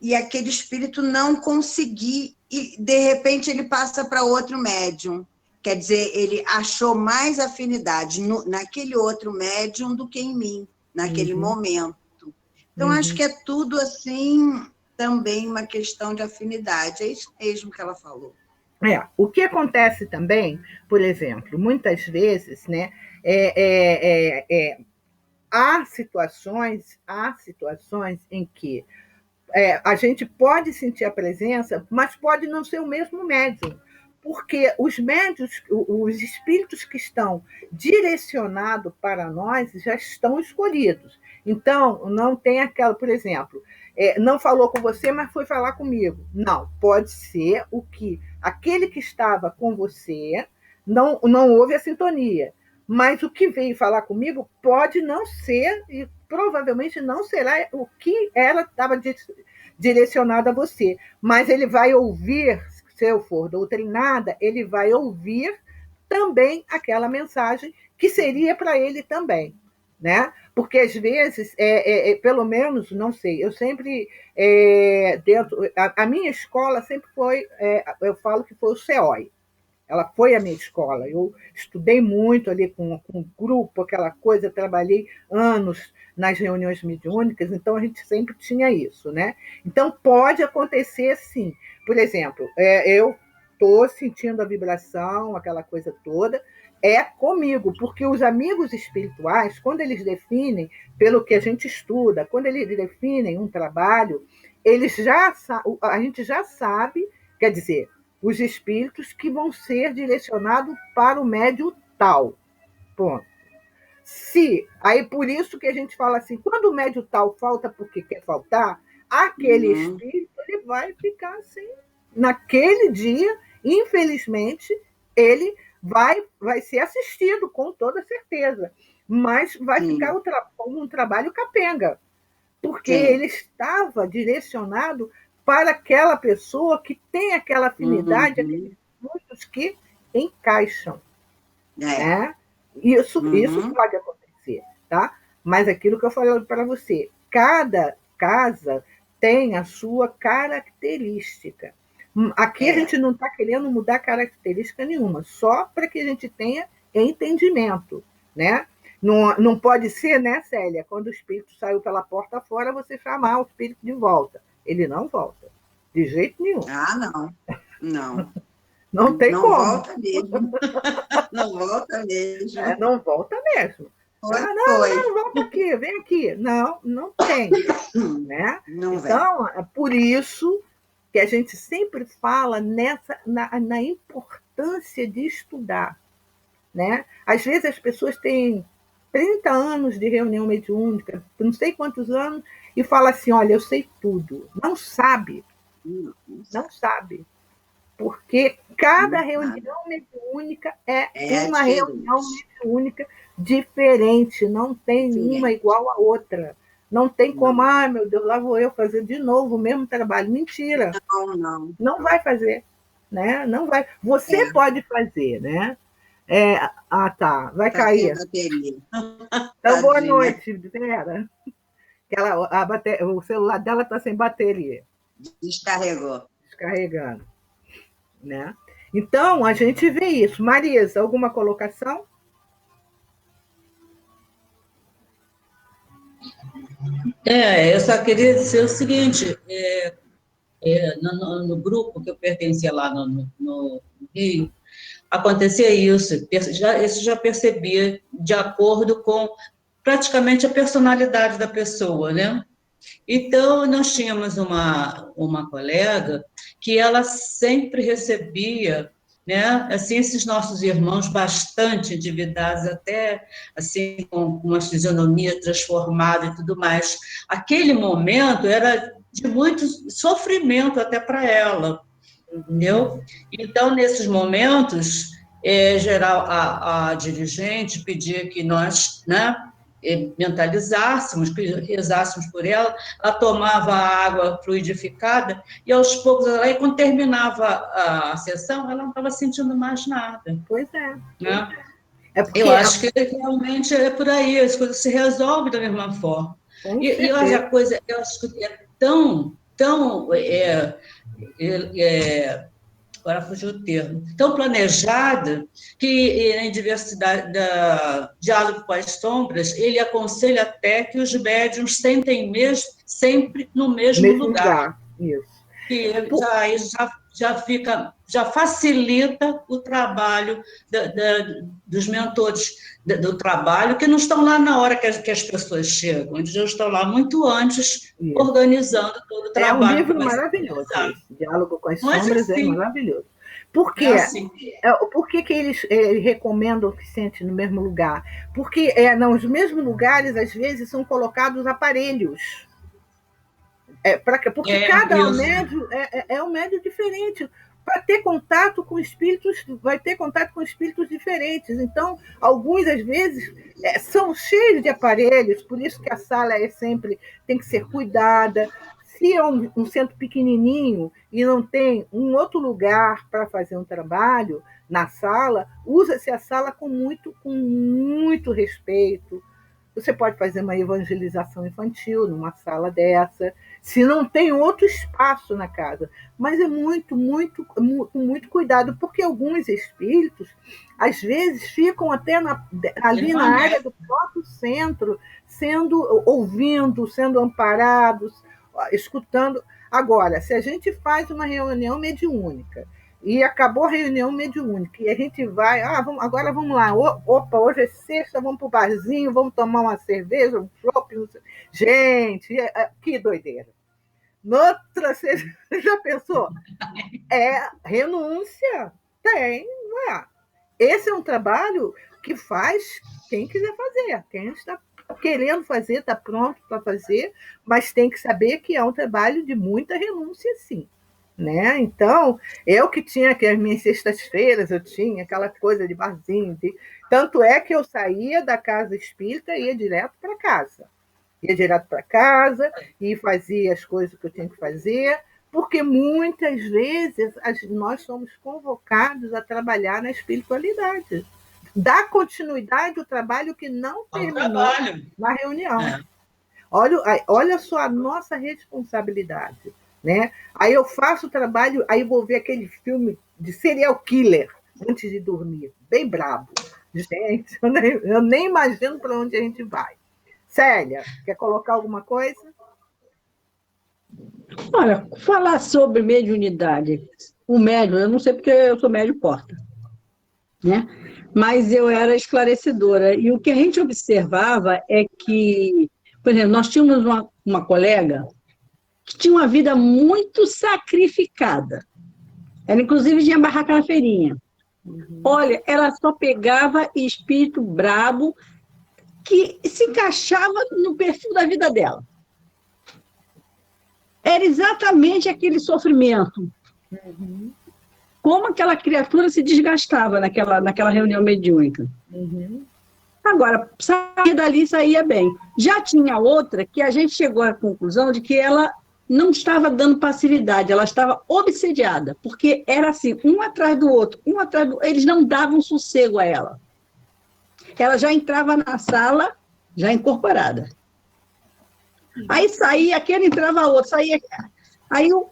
Speaker 7: e aquele espírito não conseguir, e de repente ele passa para outro médium. Quer dizer, ele achou mais afinidade naquele outro médium do que em mim, naquele momento. Então, acho que é tudo assim, também uma questão de afinidade. É isso mesmo que ela falou.
Speaker 1: O que acontece também, por exemplo, muitas vezes, né, há situações em que a gente pode sentir a presença, mas pode não ser o mesmo médium, porque os médios, os espíritos que estão direcionados para nós já estão escolhidos. Então, não tem aquela, por exemplo, não falou com você, mas foi falar comigo. Não, pode ser o que aquele que estava com você não houve a sintonia, mas o que veio falar comigo pode não ser, e provavelmente não será o que ela estava direcionada a você, mas ele vai ouvir, se eu for doutrinada, ele vai ouvir também aquela mensagem que seria para ele também, né? Porque às vezes, pelo menos, não sei, eu sempre a minha escola sempre foi, eu falo que foi o CEOI. Ela foi a minha escola. Eu estudei muito ali com o grupo, aquela coisa, trabalhei anos nas reuniões mediúnicas, então a gente sempre tinha isso, né? Então pode acontecer sim. Por exemplo, eu estou sentindo a vibração, aquela coisa toda, é comigo, porque os amigos espirituais, quando eles definem, pelo que a gente estuda, quando eles definem um trabalho, a gente já sabe, quer dizer, os espíritos que vão ser direcionados para o médium tal. Ponto. Aí por isso que a gente fala assim, quando o médium tal falta porque quer faltar, aquele espírito ele vai ficar assim. Naquele dia, infelizmente, ele vai ser assistido, com toda certeza, mas vai ficar um trabalho capenga, porque ele estava direcionado para aquela pessoa que tem aquela afinidade, aqueles muitos que encaixam. Né? Isso pode acontecer, tá? Mas aquilo que eu falei para você, cada casa tem a sua característica. Aqui a gente não está querendo mudar característica nenhuma, só para que a gente tenha entendimento, né? Não pode ser, né, Célia? Quando o espírito saiu pela porta fora, você chamar o espírito de volta. Ele não volta, de jeito nenhum.
Speaker 7: Não.
Speaker 1: Não tem como.
Speaker 7: Não volta mesmo. Não volta mesmo.
Speaker 1: Não volta mesmo. Não, volta aqui, vem aqui. Não tem. Né? Então, é por isso que a gente sempre fala na importância de estudar. Né? Às vezes as pessoas têm 30 anos de reunião mediúnica, não sei quantos anos, e fala assim, olha, eu sei tudo. Não sabe. Porque cada reunião mediúnica é uma reunião mediúnica diferente, não tem uma igual a outra. Não tem como, meu Deus, lá vou eu fazer de novo o mesmo trabalho. Mentira. Não vai fazer. Né? Não vai. Você pode fazer, né? Tá, vai cair. Então, boa noite, Vera. O celular dela está sem bateria. Descarregando. Né? Então, a gente vê isso. Marisa, alguma colocação?
Speaker 5: Eu só queria dizer o seguinte, no grupo que eu pertencia lá no Rio, acontecia isso, isso já percebia de acordo com praticamente a personalidade da pessoa, né? Então, nós tínhamos uma colega que ela sempre recebia, né, assim, esses nossos irmãos bastante endividados, até assim, com uma fisionomia transformada e tudo mais. Aquele momento era de muito sofrimento até para ela, entendeu? Então, nesses momentos, geral, a dirigente pedia que nós, né, mentalizássemos, que rezássemos por ela, ela tomava a água fluidificada e aos poucos, aí quando terminava a sessão, ela não estava sentindo mais nada.
Speaker 1: Pois é.
Speaker 5: Né? Eu acho que realmente é por aí, as coisas se resolvem da mesma forma. E olha, a coisa, eu acho que é tão agora fugiu o termo, tão planejada, que em diversidade da Diálogo com as Sombras, ele aconselha até que os médiuns sentem sempre no mesmo lugar.
Speaker 1: Isso.
Speaker 5: que já facilita o trabalho dos mentores do trabalho, que não estão lá na hora que as pessoas chegam, eles já estão lá muito antes, organizando todo o trabalho.
Speaker 1: É um livro maravilhoso esse, Diálogo com as Sombras, é maravilhoso. Por quê? Por que eles recomendam que sente no mesmo lugar? Porque nos mesmos lugares, às vezes, são colocados aparelhos. Porque cada médio é um médio diferente. Para ter contato com espíritos, vai ter contato com espíritos diferentes. Então, alguns, às vezes, são cheios de aparelhos, por isso que a sala sempre tem que ser cuidada. Se é um centro pequenininho e não tem um outro lugar para fazer um trabalho na sala, usa-se a sala com muito respeito. Você pode fazer uma evangelização infantil numa sala dessa, se não tem outro espaço na casa. Mas é muito cuidado, porque alguns espíritos, às vezes, ficam até ali na área do próprio centro, ouvindo, sendo amparados, escutando. Agora, se a gente faz uma reunião mediúnica e acabou a reunião mediúnica e a gente vai, agora vamos lá, opa, hoje é sexta, vamos para o barzinho, vamos tomar uma cerveja, um shopping. Gente, que doideira. Noutra, você já pensou? Renúncia. Tem, não é? Esse é um trabalho que faz quem quiser fazer, quem está querendo fazer, está pronto para fazer, mas tem que saber que é um trabalho de muita renúncia, sim. Né? Então, eu que tinha que as minhas sextas-feiras, eu tinha aquela coisa de barzinho. Tanto é que eu saía da casa espírita e ia direto para casa. Ia direto para casa e fazia as coisas que eu tinha que fazer, porque muitas vezes nós somos convocados a trabalhar na espiritualidade. Dar continuidade ao trabalho que não terminou na reunião. Olha só a nossa responsabilidade. Né? Aí eu faço o trabalho, aí vou ver aquele filme de serial killer antes de dormir, bem brabo. Gente, eu nem imagino para onde a gente vai. Célia, quer colocar alguma coisa?
Speaker 2: Olha, falar sobre mediunidade. O médium, eu não sei porque eu sou médium porta, né? Mas eu era esclarecedora. E o que a gente observava é que, por exemplo, nós tínhamos uma colega que tinha uma vida muito sacrificada. Ela, inclusive, tinha barraca na feirinha. Olha, ela só pegava espírito brabo que se encaixava no perfil da vida dela. Era exatamente aquele sofrimento. Como aquela criatura se desgastava naquela reunião mediúnica. Agora, sair dali saía bem. Já tinha outra que a gente chegou à conclusão de que ela não estava dando passividade, ela estava obsediada, porque era assim, um atrás do outro, eles não davam sossego a ela. Ela já entrava na sala, já incorporada. Aí saía, aquele entrava outro, saía. Aí eu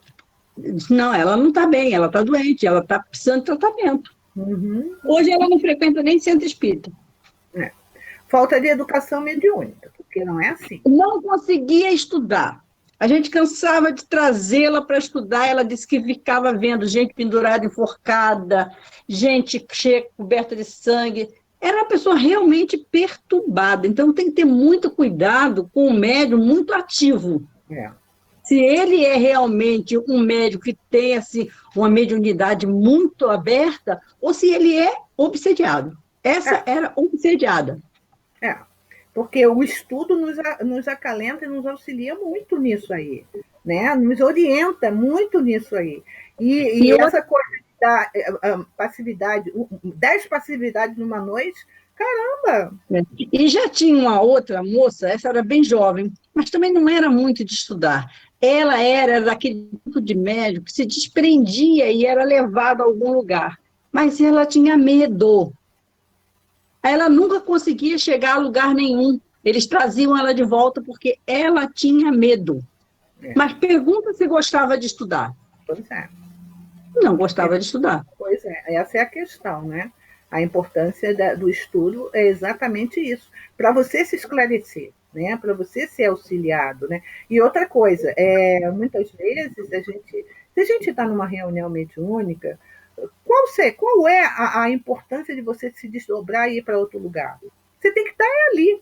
Speaker 2: disse, não, ela não está bem, ela está doente, ela está precisando de tratamento. Hoje ela não frequenta nem centro espírita.
Speaker 1: Falta de educação mediúnica, porque não é assim.
Speaker 2: Não conseguia estudar. A gente cansava de trazê-la para estudar, ela disse que ficava vendo gente pendurada, enforcada, gente cheia, coberta de sangue. Era uma pessoa realmente perturbada. Então, tem que ter muito cuidado com o médium muito ativo. Se ele é realmente um médium que tem assim, uma mediunidade muito aberta, ou se ele é obsediado. Essa era obsediada.
Speaker 1: Porque o estudo nos acalenta e nos auxilia muito nisso aí, né? Nos orienta muito nisso aí. E essa coisa da passividade, 10 passividades numa noite, caramba!
Speaker 2: E já tinha uma outra moça, essa era bem jovem, mas também não era muito de estudar. Ela era daquele tipo de médico que se desprendia e era levada a algum lugar. Mas ela tinha medo. Ela nunca conseguia chegar a lugar nenhum. Eles traziam ela de volta porque ela tinha medo. Mas pergunta se gostava de estudar.
Speaker 1: Pois é.
Speaker 2: Não gostava de estudar.
Speaker 1: Pois é, essa é a questão, né? A importância do estudo é exatamente isso. Para você se esclarecer, né? Para você ser auxiliado, né? E outra coisa, muitas vezes a gente Se a gente está numa reunião mediúnica, qual é a importância de você se desdobrar e ir para outro lugar? Você tem que estar ali,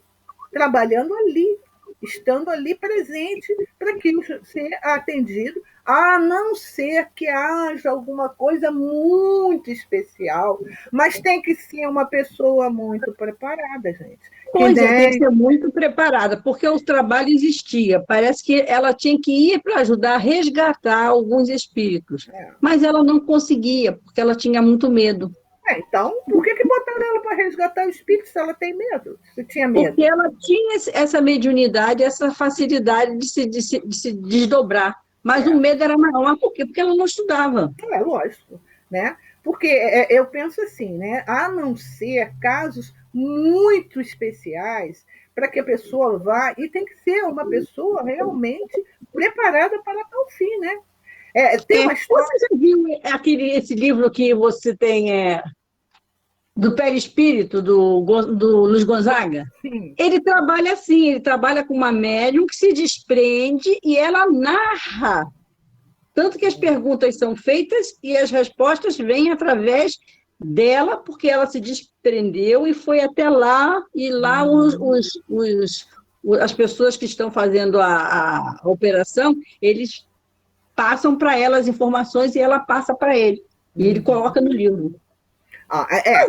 Speaker 1: trabalhando ali, estando ali presente para aquilo ser atendido, a não ser que haja alguma coisa muito especial, mas tem que ser uma pessoa muito preparada, gente.
Speaker 2: Pois é, tem que ser muito preparada, porque o trabalho existia. Parece que ela tinha que ir para ajudar a resgatar alguns espíritos, mas ela não conseguia, porque ela tinha muito medo.
Speaker 1: Então, por que botaram ela para resgatar o espírito se ela tem medo? Se tinha medo?
Speaker 2: Porque ela tinha essa mediunidade, essa facilidade de se desdobrar. Mas o medo era maior. Por quê? Porque ela não estudava.
Speaker 1: Lógico. Né? Porque eu penso assim, né? A não ser casos muito especiais para que a pessoa vá, e tem que ser uma pessoa realmente preparada para tal fim, né? Tem uma história...
Speaker 2: Você já viu esse livro que você tem... do perispírito, do Luiz Gonzaga?
Speaker 1: Sim.
Speaker 2: Ele trabalha assim, ele trabalha com uma médium que se desprende e ela narra. Tanto que as perguntas são feitas e as respostas vêm através dela, porque ela se desprendeu e foi até lá, e lá as pessoas que estão fazendo a operação, eles passam para ela as informações e ela passa para ele. E ele coloca no livro. É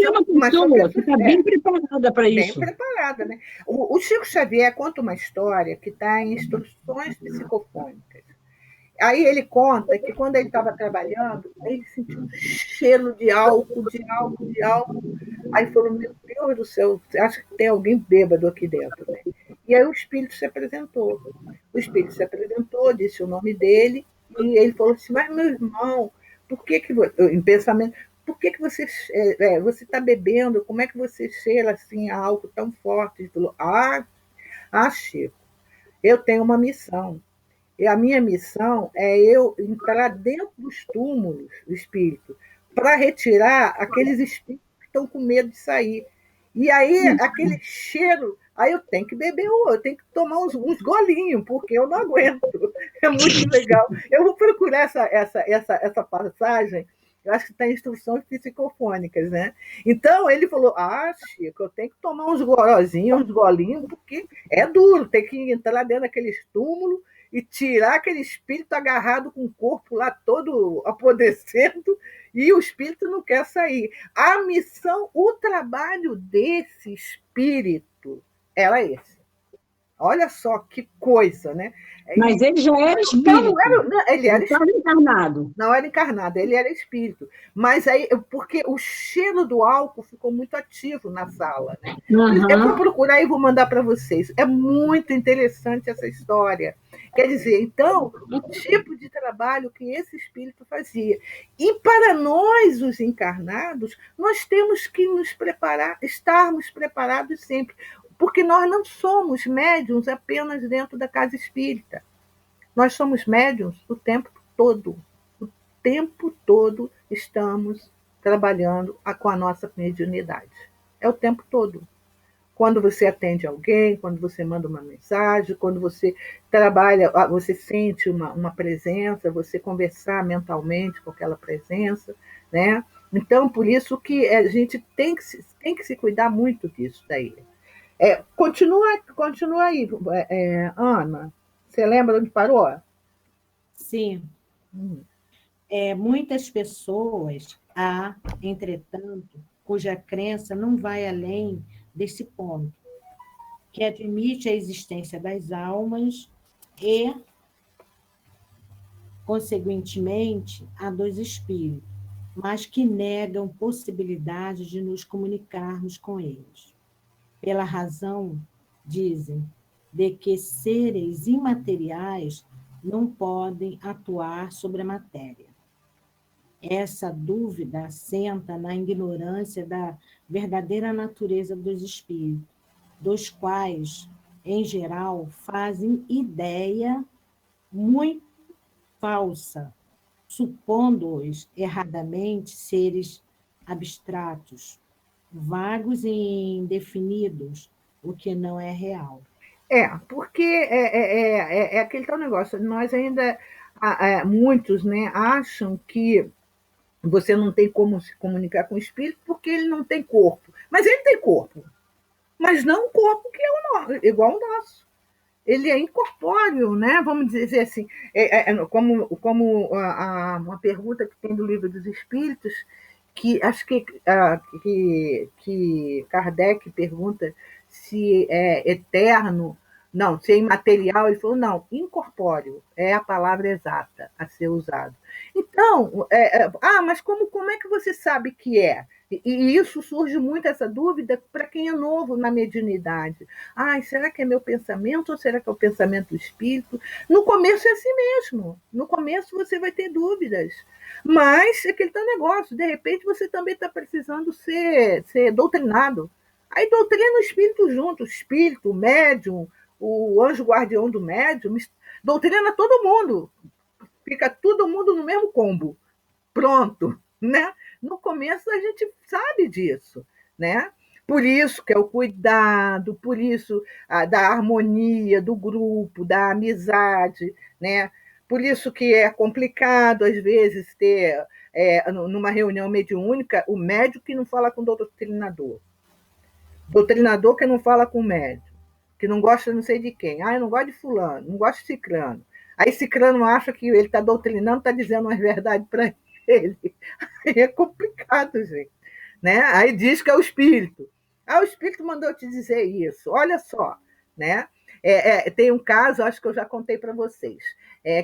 Speaker 2: uma pessoa que está bem preparada para isso.
Speaker 1: Bem preparada, né? O Chico Xavier conta uma história que está em Instruções Psicofônicas. Aí ele conta que quando ele estava trabalhando, ele sentiu um cheiro de álcool, de álcool, de álcool. Aí falou, meu Deus do céu, acho que tem alguém bêbado aqui dentro, né? E aí o espírito se apresentou. O espírito se apresentou, disse o nome dele, e ele falou assim, mas meu irmão, por que em pensamento, por que você está bebendo? Como é que você cheira assim a álcool tão forte? Ele falou, Chico, eu tenho uma missão. E a minha missão é eu entrar dentro dos túmulos do espírito para retirar aqueles espíritos que estão com medo de sair. E aí, aquele cheiro, aí eu tenho que beber, eu tenho que tomar uns golinhos, porque eu não aguento. É muito legal. Eu vou procurar essa passagem, eu acho que está em Instruções Psicofônicas, né? Então, ele falou, Chico, eu tenho que tomar uns gorozinhos, uns golinhos, porque é duro, tem que entrar dentro daqueles túmulos e tirar aquele espírito agarrado com o corpo lá todo apodrecendo, e o espírito não quer sair. A missão, o trabalho desse espírito era esse. Olha só que coisa, né?
Speaker 2: Mas ele já era espírito.
Speaker 1: Ele era
Speaker 2: encarnado.
Speaker 1: Não era encarnado, ele era espírito. Mas aí, porque o cheiro do álcool ficou muito ativo na sala, né? Eu vou procurar e vou mandar para vocês. É muito interessante essa história. Quer dizer, então, o tipo de trabalho que esse espírito fazia. E para nós, os encarnados, nós temos que nos preparar, estarmos preparados sempre, porque nós não somos médiuns apenas dentro da casa espírita. Nós somos médiuns o tempo todo. O tempo todo estamos trabalhando com a nossa mediunidade. É o tempo todo. Quando você atende alguém, quando você manda uma mensagem, quando você trabalha, você sente uma presença, você conversar mentalmente com aquela presença, né? Então, por isso que a gente tem que se cuidar muito disso daí. Continua aí, Ana. Você lembra onde parou?
Speaker 6: Sim. Muitas pessoas há, entretanto, cuja crença não vai além desse ponto, que admite a existência das almas e, consequentemente, a dos espíritos, mas que negam possibilidade de nos comunicarmos com eles. Pela razão, dizem, de que seres imateriais não podem atuar sobre a matéria. Essa dúvida assenta na ignorância da verdadeira natureza dos espíritos, dos quais, em geral, fazem ideia muito falsa, supondo-os erradamente seres abstratos, vagos e indefinidos, o que não é real.
Speaker 1: Porque é aquele tal negócio, nós ainda muitos, né, acham que você não tem como se comunicar com o espírito porque ele não tem corpo. Mas ele tem corpo, mas não um corpo que é igual ao nosso. Ele é incorpóreo, né? Vamos dizer assim, como uma pergunta que tem do Livro dos Espíritos, que acho que Kardec pergunta se é eterno, não, se é imaterial, ele falou, não, incorpóreo é a palavra exata a ser usada. Então, mas como é que você sabe que é? E isso surge muito, essa dúvida, para quem é novo na mediunidade. Será que é meu pensamento ou será que é o pensamento do espírito? No começo é assim mesmo. No começo você vai ter dúvidas. Mas é aquele teu negócio. De repente você também está precisando ser doutrinado. Aí doutrina o espírito junto. O espírito, o médium, o anjo guardião do médium. Doutrina todo mundo. Fica todo mundo no mesmo combo. Pronto, né? No começo a gente sabe disso, né? Por isso que é o cuidado, por isso da harmonia do grupo, da amizade, né? Por isso que é complicado, às vezes, ter, numa reunião mediúnica, o médium que não fala com o doutrinador que não fala com o médium, que não gosta não sei de quem. Eu não gosto de fulano, não gosto de ciclano. Aí ciclano acha que ele está doutrinando, está dizendo umas verdades para ele. Aí é complicado, gente. Né? Aí diz que é o espírito. O espírito mandou te dizer isso. Olha só, né? Tem um caso, acho que eu já contei para vocês,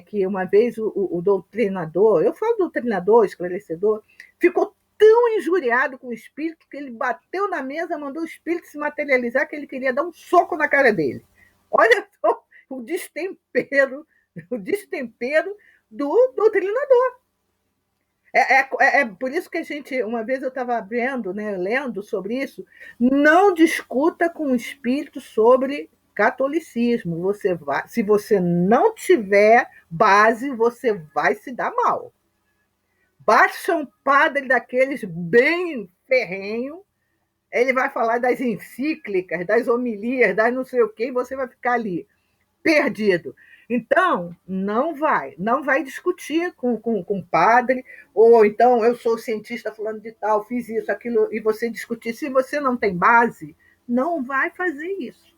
Speaker 1: que uma vez o doutrinador, eu falo doutrinador, esclarecedor, ficou tão injuriado com o espírito que ele bateu na mesa, mandou o espírito se materializar, que ele queria dar um soco na cara dele. Olha só o destempero do doutrinador. Por isso que a gente, uma vez eu estava vendo, né, lendo sobre isso, não discuta com o espírito sobre catolicismo. Se você não tiver base, você vai se dar mal. Baixa um padre daqueles bem ferrenho, ele vai falar das encíclicas, das homilias, das não sei o quê, e você vai ficar ali, perdido. Então, não vai discutir com o padre, ou então eu sou cientista falando de tal, fiz isso, aquilo, e você discutir. Se você não tem base, não vai fazer isso.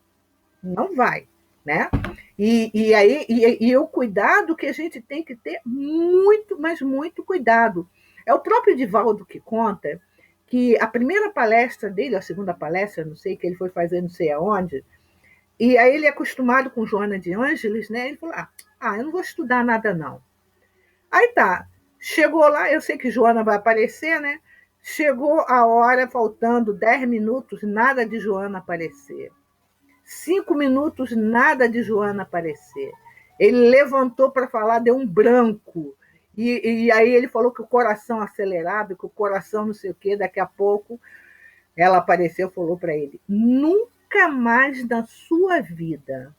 Speaker 1: Não vai, né? E o cuidado que a gente tem que ter, muito, mas muito cuidado. É o próprio Divaldo que conta que a primeira palestra dele, a segunda palestra, não sei, que ele foi fazer não sei aonde, e aí ele é acostumado com Joana de Ângeles, né? Ele falou, eu não vou estudar nada, não. Aí tá, chegou lá, eu sei que Joana vai aparecer, né? Chegou a hora, faltando 10 minutos, nada de Joana aparecer. 5 minutos, nada de Joana aparecer. Ele levantou para falar, deu um branco. E aí ele falou que o coração acelerado, que o coração não sei o quê, daqui a pouco ela apareceu e falou para ele, nunca mais na sua vida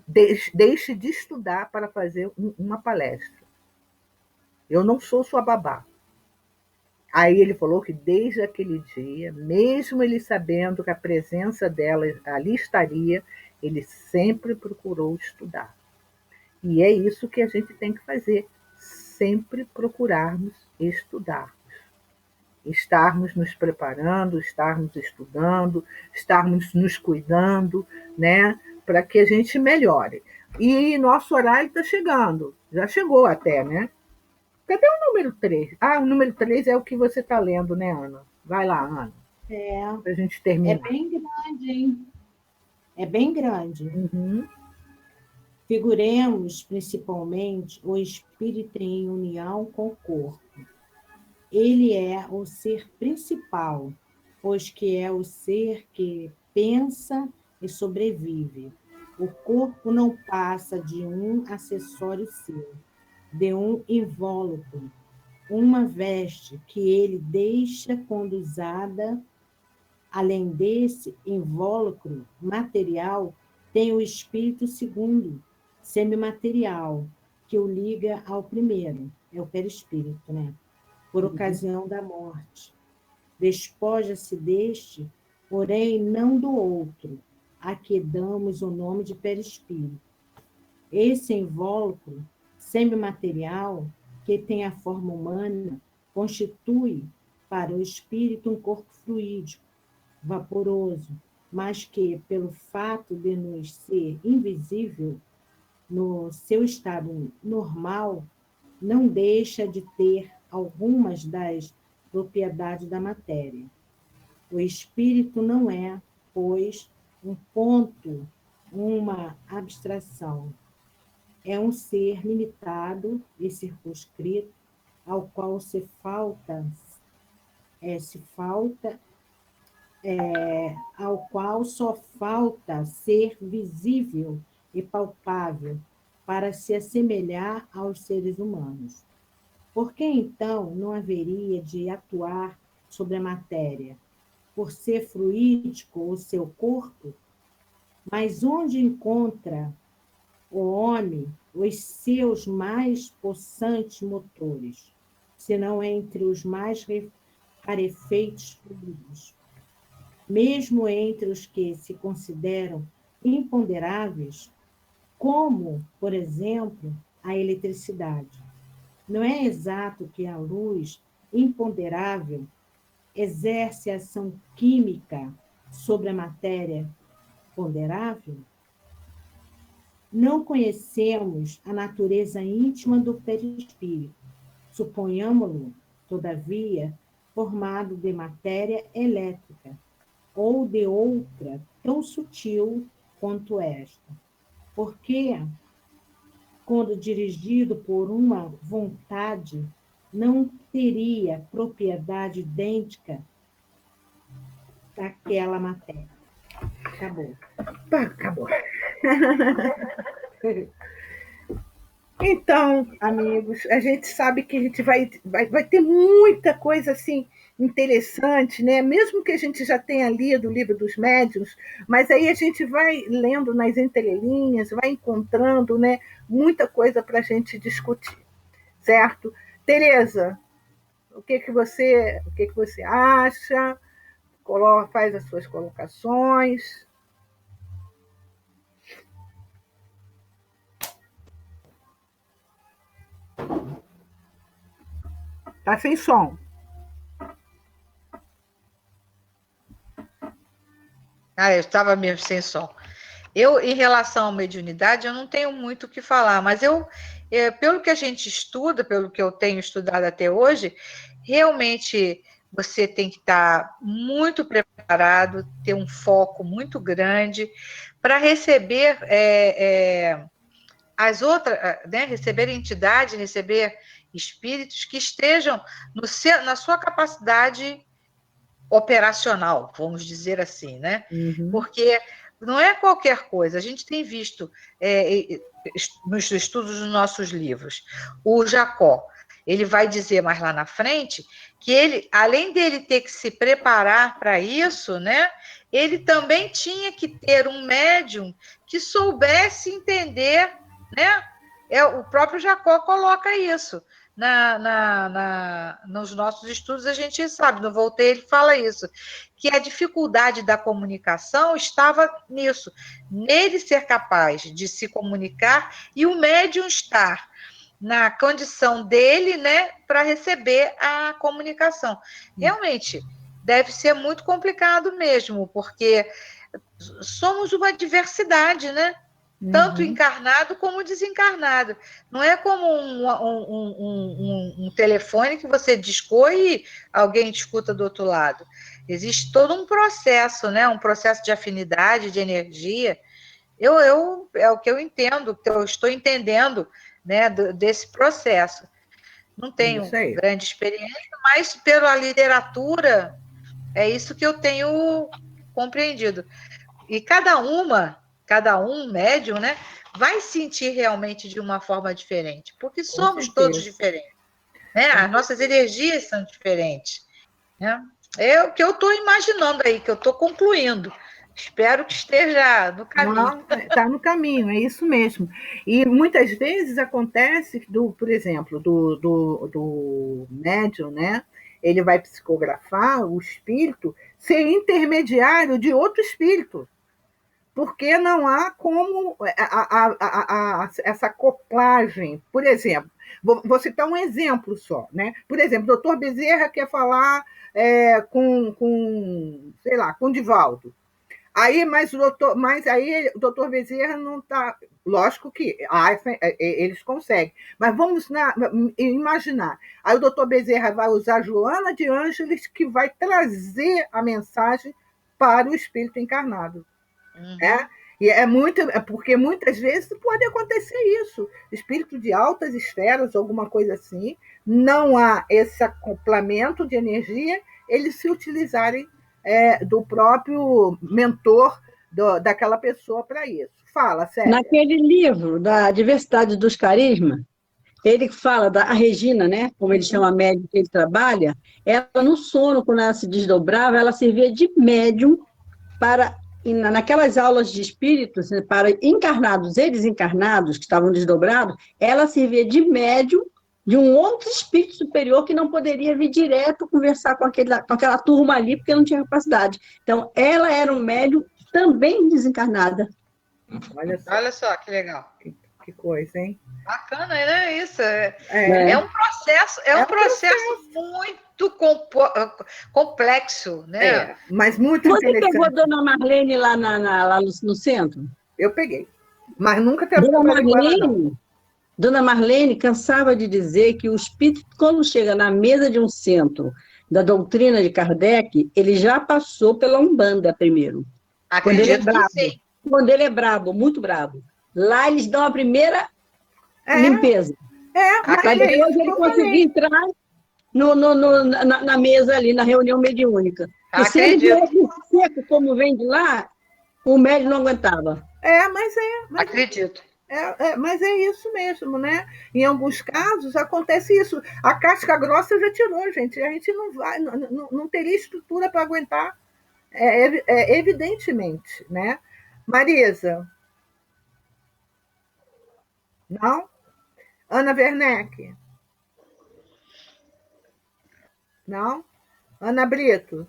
Speaker 1: deixe de estudar para fazer uma palestra. Eu não sou sua babá. Aí ele falou que desde aquele dia, mesmo ele sabendo que a presença dela ali estaria, ele sempre procurou estudar. E é isso que a gente tem que fazer, sempre procurarmos estudar. Estarmos nos preparando, estarmos estudando, estarmos nos cuidando, né, para que a gente melhore. E nosso horário está chegando, já chegou até, né? Cadê o número 3? O número 3 é o que você está lendo, né, Ana? Vai lá, Ana. Para a gente terminar.
Speaker 6: É bem grande, hein? É bem grande.
Speaker 1: Uhum.
Speaker 6: Figuremos, principalmente, o espírito em união com o corpo. Ele é o ser principal, pois que é o ser que pensa e sobrevive. O corpo não passa de um acessório seu, de um invólucro, uma veste que ele deixa quando usada. Além desse invólucro material, tem o espírito segundo, semimaterial, que o liga ao primeiro, é o perispírito, né? Por ocasião da morte. Despoja-se deste, porém não do outro, a que damos o nome de perispírito. Esse invólucro semimaterial, que tem a forma humana, constitui para o espírito um corpo fluídico, vaporoso, mas que, pelo fato de nos ser invisível no seu estado normal, não deixa de ter algumas das propriedades da matéria. O espírito não é, pois, um ponto, uma abstração. É um ser limitado e circunscrito, ao qual ao qual só falta ser visível e palpável para se assemelhar aos seres humanos. Por que, então, não haveria de atuar sobre a matéria? Por ser fluídico o seu corpo? Mas onde encontra o homem os seus mais possantes motores, senão entre os mais rarefeitos fluidos? Mesmo entre os que se consideram imponderáveis, como, por exemplo, a eletricidade. Não é exato que a luz imponderável exerce ação química sobre a matéria ponderável? Não conhecemos a natureza íntima do perispírito. Suponhamo-lo, todavia, formado de matéria elétrica, ou de outra tão sutil quanto esta. Porque, quando dirigido por uma vontade, não teria propriedade idêntica daquela matéria. Acabou.
Speaker 1: Acabou. Então, amigos, a gente sabe que a gente vai ter muita coisa assim interessante, né? Mesmo que a gente já tenha lido o livro dos médiuns, mas aí a gente vai lendo nas entrelinhas, vai encontrando, né, muita coisa para a gente discutir, certo? Tereza, o que você acha? Faz as suas colocações. Tá sem som.
Speaker 4: Eu estava mesmo sem som. Em relação à mediunidade, eu não tenho muito o que falar, mas pelo que a gente estuda, pelo que eu tenho estudado até hoje, realmente você tem que estar muito preparado, ter um foco muito grande para receber as outras, né, receber entidades, receber espíritos que estejam na sua capacidade operacional, vamos dizer assim, né?
Speaker 1: Uhum.
Speaker 4: Porque não é qualquer coisa. A gente tem visto nos estudos dos nossos livros, o Jacó, ele vai dizer mais lá na frente que ele, além dele ter que se preparar para isso, né, ele também tinha que ter um médium que soubesse entender, né? O próprio Jacó coloca isso. Nos nossos estudos a gente sabe, no Voltaire ele fala isso, que a dificuldade da comunicação estava nisso, nele ser capaz de se comunicar e o médium estar na condição dele, né, para receber a comunicação. Realmente, deve ser muito complicado mesmo, porque somos uma diversidade, né? Tanto encarnado como desencarnado. Não é como um telefone que você discou e alguém te escuta do outro lado. Existe todo um processo, né? Um processo de afinidade, de energia. É o que eu entendo, que eu estou entendendo, né, desse processo. Não tenho grande experiência, mas pela literatura, é isso que eu tenho compreendido. E cada um médium, né, vai sentir realmente de uma forma diferente, porque somos todos diferentes, né? As nossas energias são diferentes, né? É o que eu estou imaginando aí, que eu estou concluindo. Espero que esteja no caminho.
Speaker 1: Está no caminho, é isso mesmo. E muitas vezes acontece, por exemplo, do médium, né? Ele vai psicografar o espírito ser intermediário de outro espírito. porque não há como essa acoplagem. Por exemplo, vou citar um exemplo só, né? Por exemplo, o doutor Bezerra quer falar sei lá, com o Divaldo. Aí, mas aí o doutor Bezerra não está. Lógico que eles conseguem, mas vamos imaginar. Aí o doutor Bezerra vai usar Joana de Ângeles, que vai trazer a mensagem para o espírito encarnado. Né? E porque muitas vezes pode acontecer isso. Espírito de altas esferas, alguma coisa assim, não há esse acoplamento de energia, eles se utilizarem do próprio mentor daquela pessoa para isso. Fala, Sérgio.
Speaker 2: Naquele livro da Diversidade dos Carismas, ele fala da Regina, né? Como ele chama a médium que ele trabalha, ela no sono, quando ela se desdobrava, ela servia de médium para, naquelas aulas de espíritos, né, para encarnados e desencarnados que estavam desdobrados, ela servia de médium de um outro espírito superior que não poderia vir direto conversar com aquela turma ali, porque não tinha capacidade. Então, ela era um médium também desencarnada.
Speaker 4: Olha só que legal.
Speaker 1: Que coisa, hein?
Speaker 4: Bacana, né? Isso. É um processo muito complexo, né?
Speaker 1: Mas muito
Speaker 2: Você
Speaker 1: interessante.
Speaker 2: pegou a dona Marlene lá no centro?
Speaker 1: Eu peguei. Mas nunca teve
Speaker 2: Dona Marlene cansava de dizer que o espírito, quando chega na mesa de um centro da doutrina de Kardec, ele já passou pela Umbanda primeiro.
Speaker 4: Acredito que sim.
Speaker 2: Quando ele é brabo, muito brabo. Lá eles dão a primeira limpeza. Para depois ele conseguir entrar na mesa ali, na reunião mediúnica. E se ele viesse seco, como vem de lá, o médium não aguentava.
Speaker 1: Acredito. Mas é isso mesmo, né? Em alguns casos acontece isso. A casca grossa já tirou, gente. A gente não teria estrutura para aguentar, evidentemente, né? Marisa? Não? Ana Werneck? Não? Ana Brito?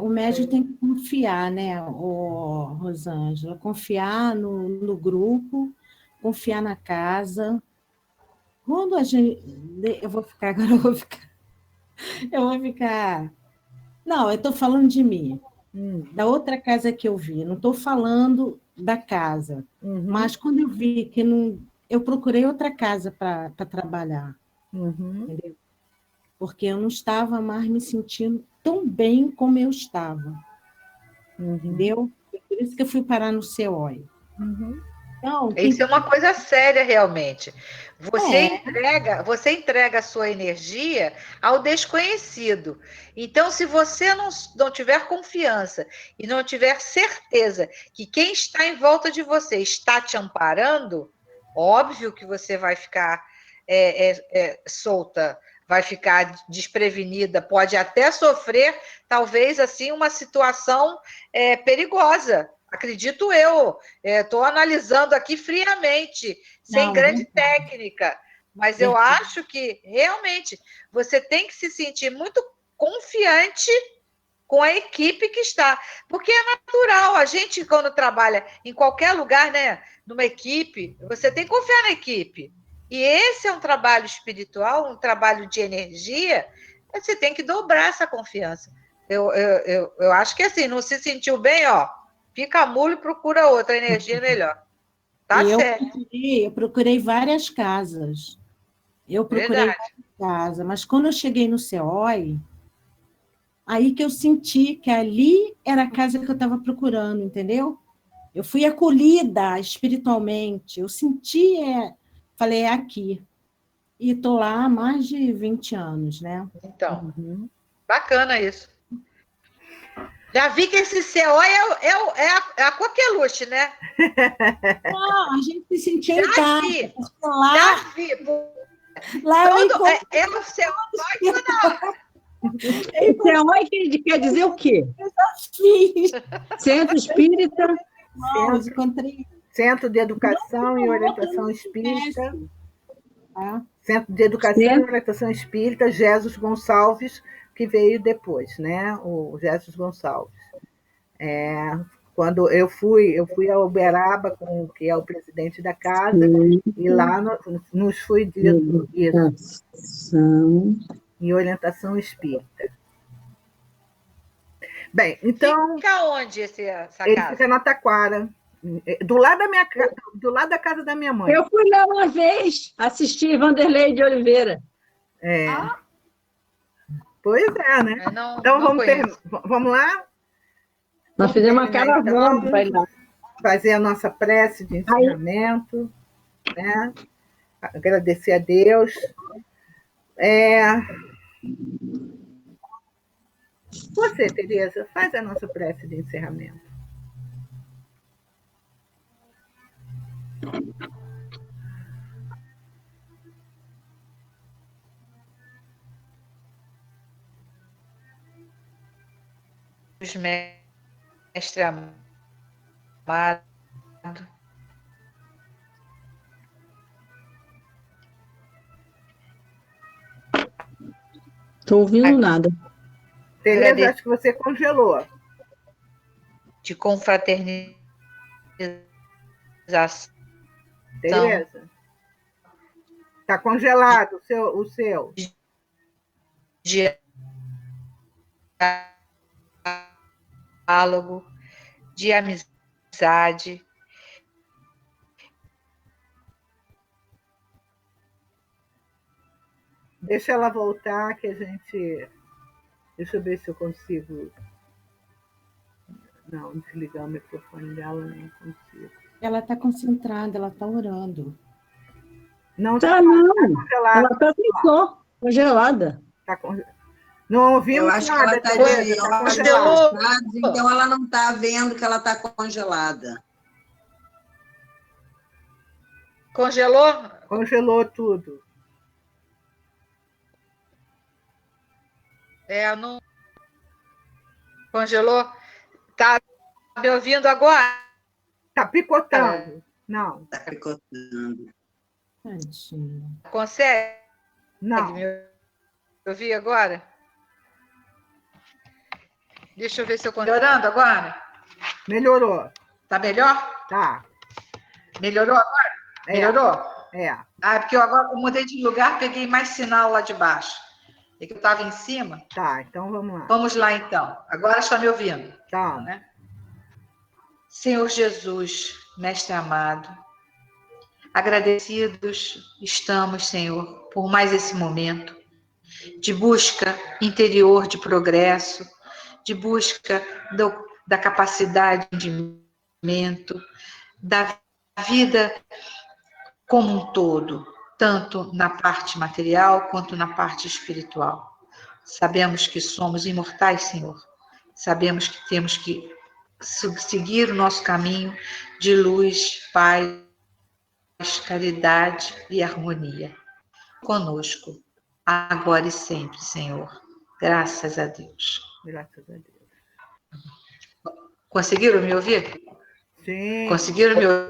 Speaker 6: O médium tem que confiar, né, Rosângela? Confiar no grupo, confiar na casa. Quando a gente... Eu vou ficar... Não, eu estou falando de mim. Da outra casa que eu vi. Não estou falando da casa. Mas quando eu vi que não... Eu procurei outra casa para trabalhar. Entendeu? Porque eu não estava mais me sentindo tão bem como eu estava. Entendeu? Por isso que eu fui parar no CEOI. Então,
Speaker 4: isso é uma coisa séria, realmente. Você entrega a sua energia ao desconhecido. Então, se você não tiver confiança e não tiver certeza que quem está em volta de você está te amparando, óbvio que você vai ficar solta, vai ficar desprevenida, pode até sofrer, talvez, assim, uma situação perigosa. Acredito eu. Estou analisando aqui friamente, sem grande técnica. Mas eu acho que, realmente, você tem que se sentir muito confiante com a equipe que está. Porque é natural. A gente, quando trabalha em qualquer lugar, né, numa equipe, você tem que confiar na equipe. E esse é um trabalho espiritual, um trabalho de energia, você tem que dobrar essa confiança. Eu acho que, assim, não se sentiu bem, fica mulo e procura outra energia melhor. Tá certo.
Speaker 6: Eu procurei várias casas. Mas quando eu cheguei no CEOI, aí que eu senti que ali era a casa que eu estava procurando, entendeu? Eu fui acolhida espiritualmente, eu senti... Falei, é aqui. E estou lá há mais de 20 anos, né?
Speaker 4: Então, bacana isso. Já vi que esse CEOI é a coqueluche, né?
Speaker 6: Não, a gente se sentia em casa.
Speaker 4: Já vi.
Speaker 6: Lá
Speaker 4: é o CEOI que não.
Speaker 2: CEOI quer dizer o quê?
Speaker 6: Eu já fiz.
Speaker 2: Centro Espírita.
Speaker 1: Centro de Educação e Orientação Espírita. Centro de Educação e Orientação Espírita, Jesus Gonçalves, que veio depois, né? O Jesus Gonçalves. Quando eu fui a Uberaba, que é o presidente da casa, e lá nos foi dito isso, em orientação espírita. Bem, então...
Speaker 4: Fica onde essa
Speaker 1: ele
Speaker 4: casa?
Speaker 1: fica na Taquara, do lado da casa da minha mãe.
Speaker 2: Eu fui lá uma vez assistir Vanderlei de Oliveira.
Speaker 1: Pois é, né? Então vamos lá?
Speaker 2: Nós fizemos uma caravana para ir lá.
Speaker 1: Fazer a nossa prece de encerramento, né? Agradecer a Deus. Você, Tereza, faz a nossa prece de encerramento.
Speaker 4: Mestre amado,
Speaker 2: Estou ouvindo nada.
Speaker 1: Tereza, acho que você congelou.
Speaker 4: De confraternização.
Speaker 1: Tereza, está congelado o seu.
Speaker 4: Diálogo, de amizade.
Speaker 1: Deixa ela voltar, que a gente... Deixa eu ver se eu consigo... Não, desligar o microfone dela, não consigo.
Speaker 6: Ela está concentrada, ela está orando.
Speaker 1: Não,
Speaker 2: Tá congelada. Ela está sem som, congelada.
Speaker 1: Tá Não ouvimos
Speaker 7: Eu acho
Speaker 1: nada.
Speaker 7: Que ela está congelada, então ela não está vendo que ela está congelada.
Speaker 4: Congelou?
Speaker 1: Congelou tudo.
Speaker 4: Não... Congelou? Tá me ouvindo agora?
Speaker 1: Tá picotando. Não.
Speaker 7: Tá picotando.
Speaker 4: Consegue?
Speaker 1: Não.
Speaker 4: Me ouvir agora? Deixa eu ver se eu consigo. Melhorando agora?
Speaker 1: Melhorou.
Speaker 4: Tá melhor?
Speaker 1: Tá.
Speaker 4: Melhorou agora? Melhorou? Porque eu agora mudei de lugar, peguei mais sinal lá de baixo. É que eu estava em cima.
Speaker 1: Tá, então vamos lá.
Speaker 4: Vamos lá, então. Agora está me ouvindo.
Speaker 1: Tá.
Speaker 4: Né? Senhor Jesus, Mestre amado, agradecidos estamos, Senhor, por mais esse momento de busca interior de progresso, de busca da capacidade de entendimento, da vida como um todo, tanto na parte material quanto na parte espiritual. Sabemos que somos imortais, Senhor. Sabemos que temos que seguir o nosso caminho de luz, paz, caridade e harmonia. Conosco, agora e sempre, Senhor. Graças a Deus.
Speaker 1: Graças a Deus.
Speaker 4: Conseguiram me ouvir?
Speaker 1: Sim.
Speaker 4: Conseguiram me ouvir?